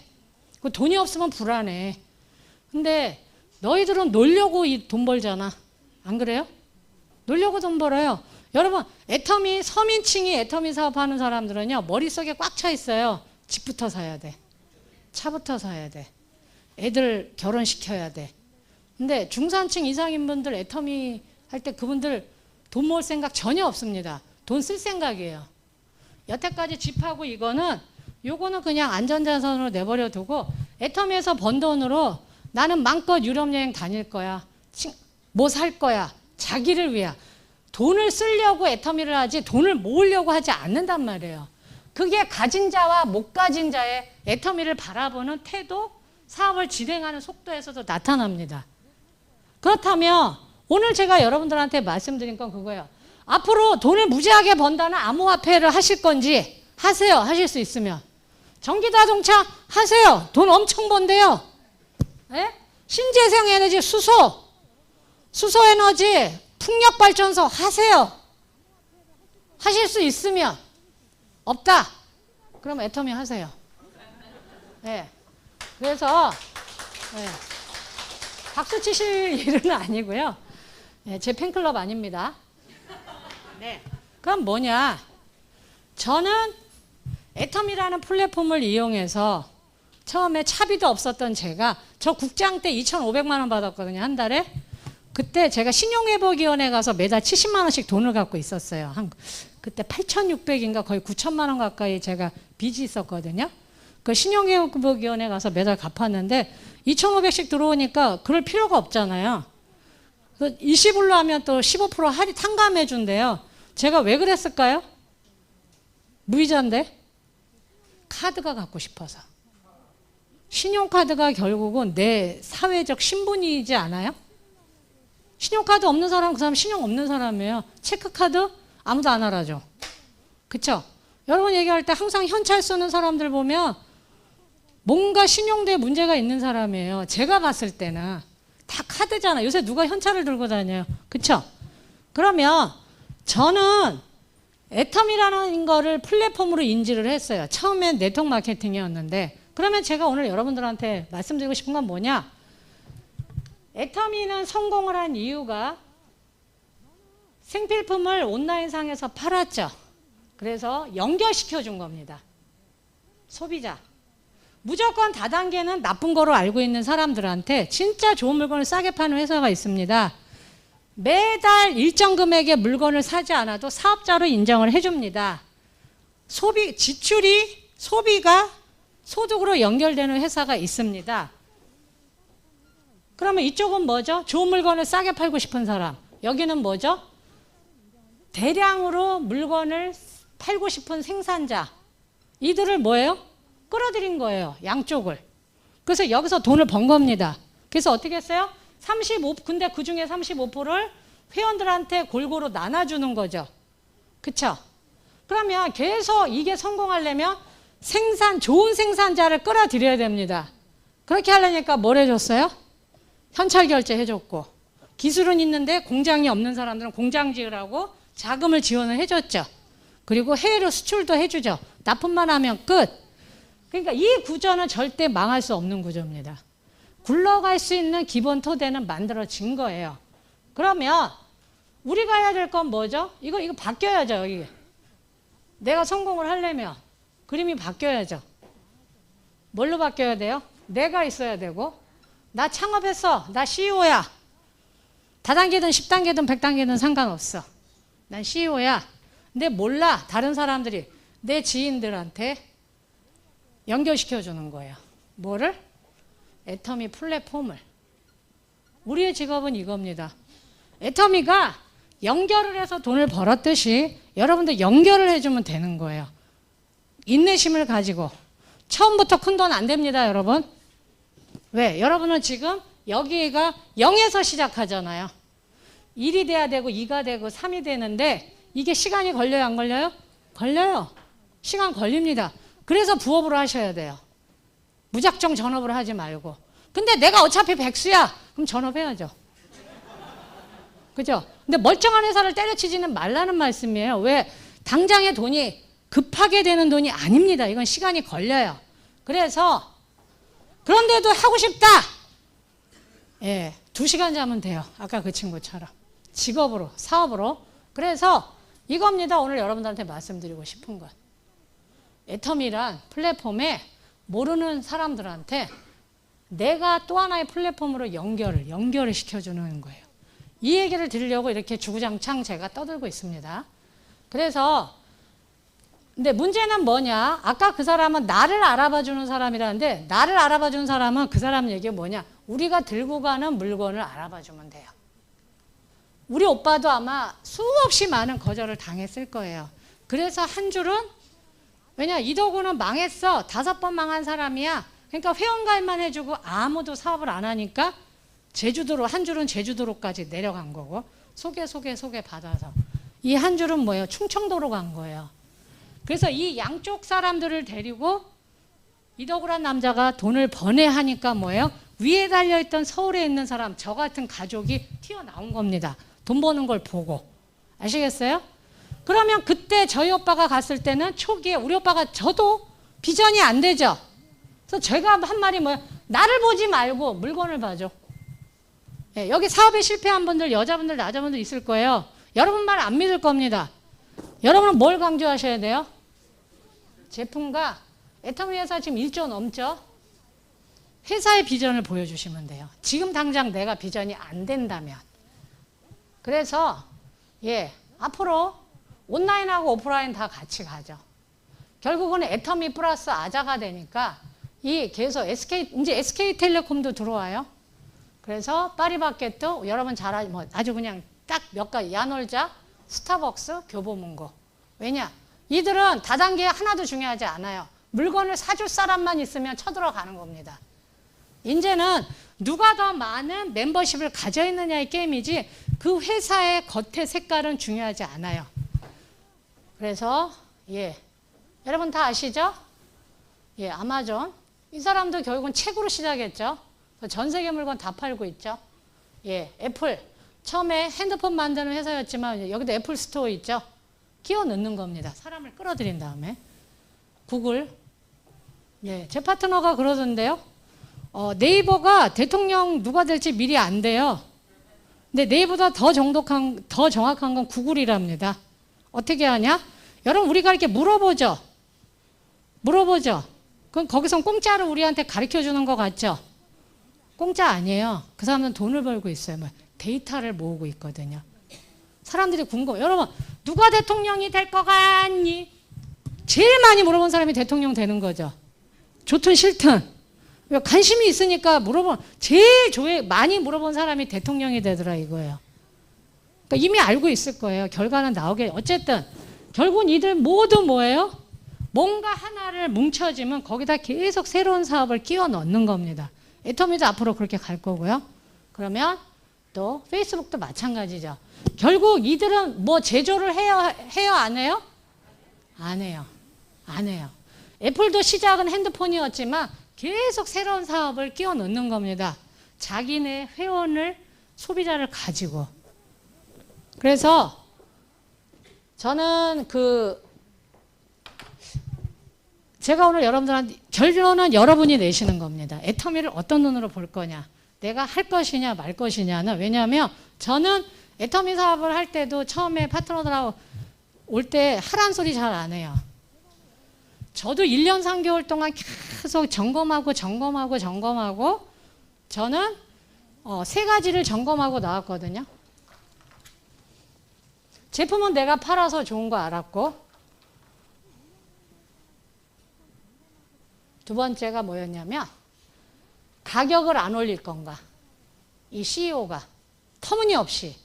그 돈이 없으면 불안해. 근데 너희들은 놀려고 돈 벌잖아. 안 그래요? 놀려고 돈 벌어요. 여러분 애터미 서민층이 애터미 사업하는 사람들은요. 머릿속에 꽉 차 있어요. 집부터 사야 돼. 차부터 사야 돼. 애들 결혼시켜야 돼. 근데 중산층 이상인 분들 애터미 할 때 그분들 돈 모을 생각 전혀 없습니다. 돈 쓸 생각이에요. 여태까지 집하고 요거는 그냥 안전자산으로 내버려 두고 애터미에서 번 돈으로 나는 마음껏 유럽 여행 다닐 거야. 뭐 살 거야. 자기를 위해. 돈을 쓰려고 애터미를 하지 돈을 모으려고 하지 않는단 말이에요. 그게 가진 자와 못 가진 자의 애터미를 바라보는 태도, 사업을 진행하는 속도에서도 나타납니다. 그렇다면 오늘 제가 여러분들한테 말씀드린 건 그거예요. 앞으로 돈을 무지하게 번다는 암호화폐를 하실 건지 하세요. 하실 수 있으면. 전기자동차 하세요. 돈 엄청 번대요. 네? 신재생에너지 수소에너지 풍력발전소 하세요. 하실 수 있으면. 없다. 그럼 애터미 하세요. 네. 그래서 네. 박수 치실 일은 아니고요. 네, 제 팬클럽 아닙니다. 네. 그럼 뭐냐? 저는 애터미라는 플랫폼을 이용해서 처음에 차비도 없었던 제가 저 국장 때 2,500만 원 받았거든요. 한 달에. 그때 제가 신용회복위원회 가서 매달 70만 원씩 돈을 갖고 있었어요. 그때 8,600인가 거의 9,000만 원 가까이 제가 빚이 있었거든요. 그 신용회복위원회 가서 매달 갚았는데 2,500씩 들어오니까 그럴 필요가 없잖아요. 20일로 하면 또 15% 할인 탕감해 준대요. 제가 왜 그랬을까요? 무이자인데 카드가 갖고 싶어서. 신용카드가 결국은 내 사회적 신분이지 않아요? 신용카드 없는 사람은 그 사람 신용 없는 사람이에요. 체크카드 아무도 안 알아줘. 그쵸? 여러분 얘기할 때 항상 현찰 쓰는 사람들 보면 뭔가 신용대에 문제가 있는 사람이에요. 제가 봤을 때는 다 카드잖아. 요새 누가 현찰을 들고 다녀요. 그쵸? 그러면 저는 애텀이라는 거를 플랫폼으로 인지를 했어요. 처음엔 네트워크 마케팅이었는데, 그러면 제가 오늘 여러분들한테 말씀드리고 싶은 건 뭐냐? 애터미는 성공을 한 이유가 생필품을 온라인상에서 팔았죠. 그래서 연결시켜 준 겁니다. 소비자. 무조건 다단계는 나쁜 거로 알고 있는 사람들한테 진짜 좋은 물건을 싸게 파는 회사가 있습니다. 매달 일정 금액의 물건을 사지 않아도 사업자로 인정을 해줍니다. 지출이 소비가 소득으로 연결되는 회사가 있습니다. 그러면 이쪽은 뭐죠? 좋은 물건을 싸게 팔고 싶은 사람. 여기는 뭐죠? 대량으로 물건을 팔고 싶은 생산자. 이들을 뭐예요? 끌어들인 거예요. 양쪽을. 그래서 여기서 돈을 번 겁니다. 그래서 어떻게 했어요? 근데 그 중에 35%를 회원들한테 골고루 나눠주는 거죠. 그쵸? 그러면 계속 이게 성공하려면 좋은 생산자를 끌어들여야 됩니다. 그렇게 하려니까 뭘 해줬어요? 현찰 결제 해줬고, 기술은 있는데 공장이 없는 사람들은 공장 지으라고 자금을 지원을 해줬죠. 그리고 해외로 수출도 해주죠. 납품만 하면 끝. 그러니까 이 구조는 절대 망할 수 없는 구조입니다. 굴러갈 수 있는 기본 토대는 만들어진 거예요. 그러면 우리가 해야 될 건 뭐죠? 이거 바뀌어야죠. 여기. 내가 성공을 하려면 그림이 바뀌어야죠. 뭘로 바뀌어야 돼요? 내가 있어야 되고, 나 창업했어. 나 CEO야. 다단계든 10단계든 100단계든 상관없어. 난 CEO야. 근데 몰라. 다른 사람들이 내 지인들한테 연결시켜주는 거예요. 뭐를? 애터미 플랫폼을. 우리의 직업은 이겁니다. 애터미가 연결을 해서 돈을 벌었듯이 여러분들 연결을 해주면 되는 거예요. 인내심을 가지고. 처음부터 큰 돈 안 됩니다, 여러분. 왜? 여러분은 지금 여기가 0에서 시작하잖아요. 1이 돼야 되고 2가 되고 3이 되는데 이게 시간이 걸려요, 안 걸려요? 걸려요. 시간 걸립니다. 그래서 부업으로 하셔야 돼요. 무작정 전업을 하지 말고. 근데 내가 어차피 백수야. 그럼 전업해야죠. 그죠? 근데 멀쩡한 회사를 때려치지는 말라는 말씀이에요. 왜? 당장의 돈이 급하게 되는 돈이 아닙니다. 이건 시간이 걸려요. 그래서 그런데도 하고 싶다. 예, 2시간 자면 돼요. 아까 그 친구처럼. 직업으로, 사업으로. 그래서 이겁니다. 오늘 여러분들한테 말씀드리고 싶은 것. 애터미란 플랫폼에 모르는 사람들한테 내가 또 하나의 플랫폼으로 연결을 시켜주는 거예요. 이 얘기를 들으려고 이렇게 주구장창 제가 떠들고 있습니다. 그래서 근데 문제는 뭐냐? 아까 그 사람은 나를 알아봐주는 사람이라는데, 나를 알아봐주는 사람은 그 사람 얘기가 뭐냐? 우리가 들고 가는 물건을 알아봐주면 돼요. 우리 오빠도 아마 수없이 많은 거절을 당했을 거예요. 그래서 한 줄은, 왜냐? 이도구는 망했어. 5번 망한 사람이야. 그러니까 회원가입만 해주고 아무도 사업을 안 하니까 제주도로, 한 줄은 제주도로까지 내려간 거고, 소개 받아서. 이 한 줄은 뭐예요? 충청도로 간 거예요. 그래서 이 양쪽 사람들을 데리고 이덕우란 남자가 돈을 버내 하니까 뭐예요? 위에 달려있던 서울에 있는 사람, 저 같은 가족이 튀어나온 겁니다. 돈 버는 걸 보고. 아시겠어요? 그러면 그때 저희 오빠가 갔을 때는 초기에 우리 오빠가 저도 비전이 안 되죠. 그래서 제가 한 말이 뭐예요? 나를 보지 말고 물건을 봐줘. 예, 여기 사업에 실패한 분들, 여자분들, 남자분들 있을 거예요. 여러분 말 안 믿을 겁니다. 여러분은 뭘 강조하셔야 돼요? 제품과 애터미 회사 지금 1조 넘죠? 회사의 비전을 보여주시면 돼요. 지금 당장 내가 비전이 안 된다면. 그래서 앞으로 온라인하고 오프라인 다 같이 가죠. 결국은 애터미 플러스 아자가 되니까 계속 이제 SK텔레콤도 들어와요. 그래서 파리바게뜨 여러분 아주 그냥 딱 몇 가지 야놀자, 스타벅스, 교보문고. 왜냐? 이들은 다단계 하나도 중요하지 않아요. 물건을 사줄 사람만 있으면 쳐들어가는 겁니다. 이제는 누가 더 많은 멤버십을 가져 있느냐의 게임이지 그 회사의 겉의 색깔은 중요하지 않아요. 그래서 여러분 다 아시죠? 아마존. 이 사람도 결국은 책으로 시작했죠. 전 세계 물건 다 팔고 있죠. 애플. 처음에 핸드폰 만드는 회사였지만 여기도 애플 스토어 있죠? 끼워 넣는 겁니다. 사람을 끌어들인 다음에. 구글. 네, 제 파트너가 그러던데요. 네이버가 대통령 누가 될지 미리 안 돼요. 근데 네이버보다 더 정확한 건 구글이랍니다. 어떻게 하냐? 여러분 우리가 이렇게 물어보죠. 그럼 거기선 공짜로 우리한테 가르쳐 주는 거 같죠? 공짜 아니에요. 그 사람은 돈을 벌고 있어요. 데이터를 모으고 있거든요. 사람들이 여러분 누가 대통령이 될 거 같니? 제일 많이 물어본 사람이 대통령 되는 거죠. 좋든 싫든. 관심이 있으니까 제일 많이 물어본 사람이 대통령이 되더라 이거예요. 그러니까 이미 알고 있을 거예요. 결과는 어쨌든 결국은 이들 모두 뭐예요? 뭔가 하나를 뭉쳐지면 거기다 계속 새로운 사업을 끼워 넣는 겁니다. 애터미도 앞으로 그렇게 갈 거고요. 그러면 또 페이스북도 마찬가지죠. 결국 이들은 제조를 해요 안 해요? 안 해요. 애플도 시작은 핸드폰이었지만 계속 새로운 사업을 끼워 넣는 겁니다. 자기네 회원을, 소비자를 가지고. 그래서 저는 제가 오늘 여러분들한테 결론은 여러분이 내시는 겁니다. 애터미를 어떤 눈으로 볼 거냐. 내가 할 것이냐 말 것이냐는, 왜냐하면 저는 애터미 사업을 할 때도 처음에 파트너들하고 올 때 하란 소리 잘 안 해요. 저도 1년 3개월 동안 계속 점검하고 저는 3가지를 점검하고 나왔거든요. 제품은 내가 팔아서 좋은 거 알았고, 두 번째가 뭐였냐면 가격을 안 올릴 건가. 이 CEO가 터무니없이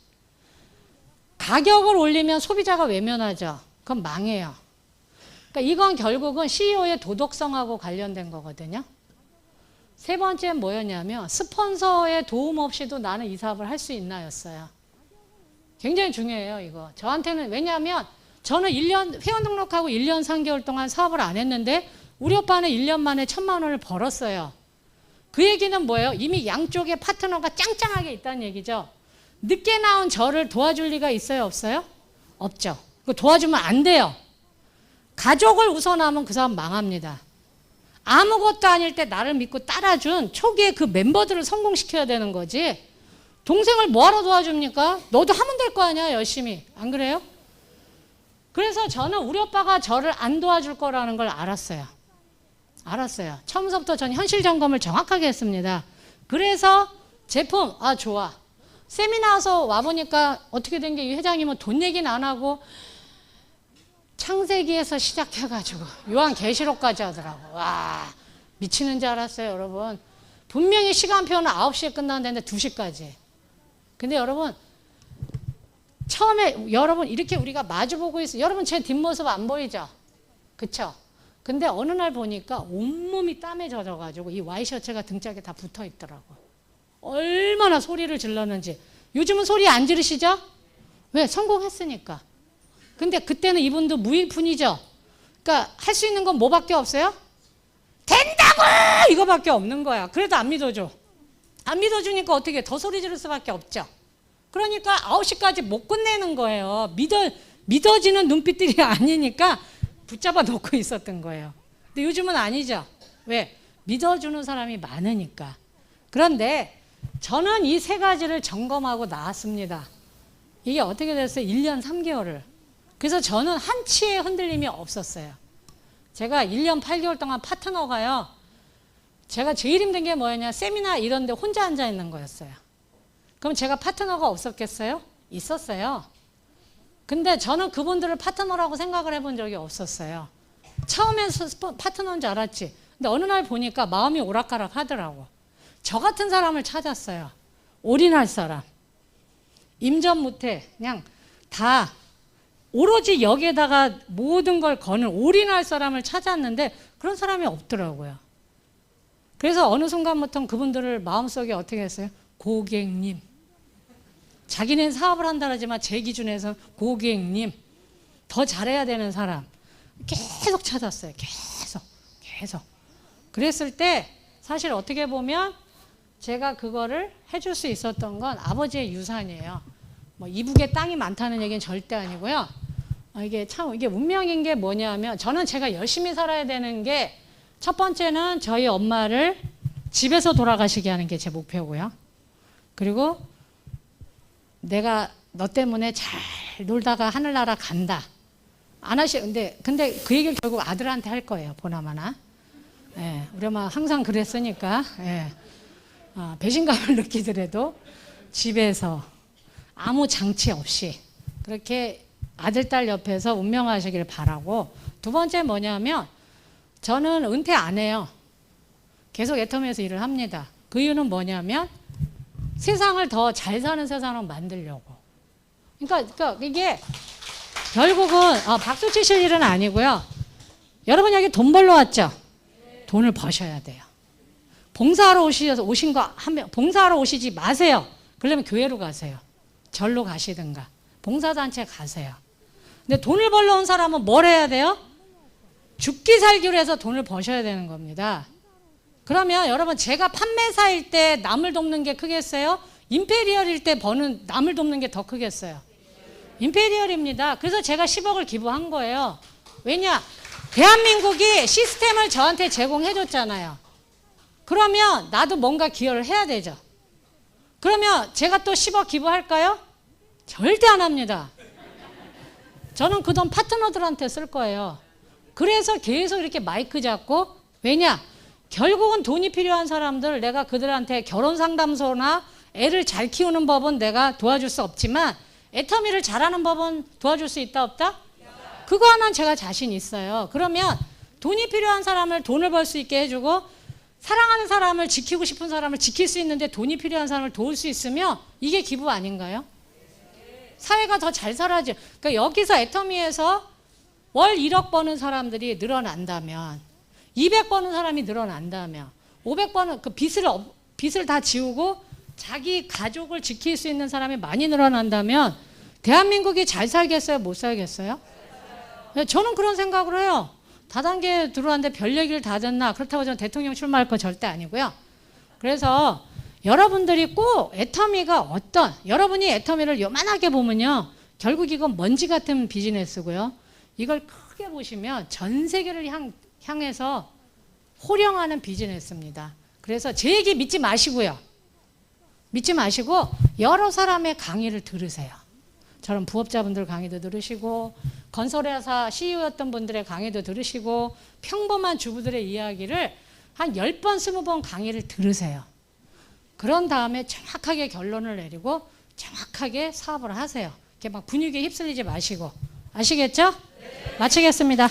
가격을 올리면 소비자가 외면하죠. 그럼 망해요. 그러니까 이건 결국은 CEO의 도덕성하고 관련된 거거든요. 세 번째는 뭐였냐면 스폰서의 도움 없이도 나는 이 사업을 할 수 있나였어요. 굉장히 중요해요 이거. 저한테는. 왜냐하면 저는 회원 등록하고 1년 3개월 동안 사업을 안 했는데 우리 오빠는 1년 만에 1,000만 원을 벌었어요. 그 얘기는 뭐예요? 이미 양쪽에 파트너가 짱짱하게 있다는 얘기죠. 늦게 나온 저를 도와줄 리가 있어요 없어요? 없죠. 그거 도와주면 안 돼요. 가족을 우선하면 그 사람 망합니다. 아무것도 아닐 때 나를 믿고 따라준 초기에 그 멤버들을 성공시켜야 되는 거지. 동생을 뭐하러 도와줍니까? 너도 하면 될 거 아니야 열심히. 안 그래요? 그래서 저는 우리 오빠가 저를 안 도와줄 거라는 걸 알았어요. 처음부터 전 현실 점검을 정확하게 했습니다. 그래서 제품 좋아. 세미나 와서 와보니까 어떻게 된 게, 이 회장님은 돈 얘기는 안 하고 창세기에서 시작해가지고 요한계시록까지 하더라고. 와, 미치는 줄 알았어요 여러분. 분명히 시간표는 9시에 끝나는데 2시까지. 근데 여러분 처음에 여러분 이렇게 우리가 마주보고 있어요. 여러분 제 뒷모습 안 보이죠? 그쵸? 근데 어느 날 보니까 온몸이 땀에 젖어가지고 이 와이셔츠가 등짝에 다 붙어 있더라고. 얼마나 소리를 질렀는지. 요즘은 소리 안 지르시죠? 왜? 성공했으니까. 근데 그때는 이분도 무일푼이죠. 그러니까 할 수 있는 건 뭐밖에 없어요? 된다고! 이거밖에 없는 거야. 그래도 안 믿어줘. 안 믿어주니까 어떻게 더 소리 지를 수밖에 없죠. 그러니까 9시까지 못 끝내는 거예요. 믿어지는 눈빛들이 아니니까 붙잡아 놓고 있었던 거예요. 근데 요즘은 아니죠. 왜? 믿어주는 사람이 많으니까. 그런데 저는 이 3가지를 점검하고 나왔습니다. 이게 어떻게 됐어요? 1년 3개월을. 그래서 저는 한치의 흔들림이 없었어요. 제가 1년 8개월 동안 파트너가요. 제가 제일 힘든 게 뭐였냐. 세미나 이런 데 혼자 앉아 있는 거였어요. 그럼 제가 파트너가 없었겠어요? 있었어요. 근데 저는 그분들을 파트너라고 생각을 해본 적이 없었어요. 처음엔 파트너인 줄 알았지. 근데 어느 날 보니까 마음이 오락가락 하더라고. 저 같은 사람을 찾았어요. 올인할 사람. 임전무태. 그냥 다 오로지 여기에다가 모든 걸 거는 올인할 사람을 찾았는데 그런 사람이 없더라고요. 그래서 어느 순간부터 그분들을 마음속에 어떻게 했어요? 고객님. 자기는 사업을 한다 하지만 제 기준에서 고객님. 더 잘해야 되는 사람. 계속 찾았어요. 계속. 그랬을 때 사실 어떻게 보면 제가 그거를 해줄 수 있었던 건 아버지의 유산이에요. 뭐 이북에 땅이 많다는 얘기는 절대 아니고요. 이게 참 이게 운명인 게 뭐냐면 저는 제가 열심히 살아야 되는 게 첫 번째는 저희 엄마를 집에서 돌아가시게 하는 게 제 목표고요. 그리고 내가 너 때문에 잘 놀다가 하늘나라 간다. 안 근데 그 얘기를 결국 아들한테 할 거예요. 보나마나. 예, 우리 엄마 항상 그랬으니까. 예. 배신감을 느끼더라도 집에서 아무 장치 없이 그렇게 아들, 딸 옆에서 운명하시길 바라고. 두 번째 뭐냐면 저는 은퇴 안 해요. 계속 애터미에서 일을 합니다. 그 이유는 뭐냐면 세상을 더 잘 사는 세상으로 만들려고. 그러니까 이게 결국은 박수 치실 일은 아니고요. 여러분 여기 돈 벌러 왔죠? 돈을 버셔야 돼요. 봉사하러 오신 거 하면 봉사하러 오시지 마세요. 그러면 교회로 가세요. 절로 가시든가 봉사단체 가세요. 근데 돈을 벌러 온 사람은 뭘 해야 돼요? 죽기 살기로 해서 돈을 버셔야 되는 겁니다. 그러면 여러분 제가 판매사일 때 남을 돕는 게 크겠어요? 임페리얼일 때 버는 남을 돕는 게 더 크겠어요? 임페리얼입니다. 그래서 제가 10억을 기부한 거예요. 왜냐? 대한민국이 시스템을 저한테 제공해 줬잖아요. 그러면 나도 뭔가 기여를 해야 되죠. 그러면 제가 또 10억 기부할까요? 절대 안 합니다. 저는 그 돈 파트너들한테 쓸 거예요. 그래서 계속 이렇게 마이크 잡고, 왜냐? 결국은 돈이 필요한 사람들 내가 그들한테 결혼 상담소나 애를 잘 키우는 법은 내가 도와줄 수 없지만 애터미를 잘하는 법은 도와줄 수 있다 없다? 그거 하나는 제가 자신 있어요. 그러면 돈이 필요한 사람을 돈을 벌 수 있게 해주고 사랑하는 사람을 지키고 싶은 사람을 지킬 수 있는데 돈이 필요한 사람을 도울 수 있으면 이게 기부 아닌가요? 사회가 더 잘 살아야죠. 그러니까 여기서 애터미에서 월 1억 버는 사람들이 늘어난다면 200 버는 사람이 늘어난다면 500 버는 그 빚을 다 지우고 자기 가족을 지킬 수 있는 사람이 많이 늘어난다면 대한민국이 잘 살겠어요? 못 살겠어요? 저는 그런 생각을 해요. 다단계 들어왔는데 별 얘기를 다 듣나? 그렇다고 저는 대통령 출마할 거 절대 아니고요. 그래서 여러분들이 꼭 애터미가 여러분이 애터미를 요만하게 보면요. 결국 이건 먼지 같은 비즈니스고요. 이걸 크게 보시면 전 세계를 향해서 호령하는 비즈니스입니다. 그래서 제 얘기 믿지 마시고요. 믿지 마시고 여러 사람의 강의를 들으세요. 저런 부업자분들 강의도 들으시고 건설회사 CEO였던 분들의 강의도 들으시고 평범한 주부들의 이야기를 한 10번, 20번 강의를 들으세요. 그런 다음에 정확하게 결론을 내리고 정확하게 사업을 하세요. 이렇게 막 분위기에 휩쓸리지 마시고. 아시겠죠? 네. 마치겠습니다.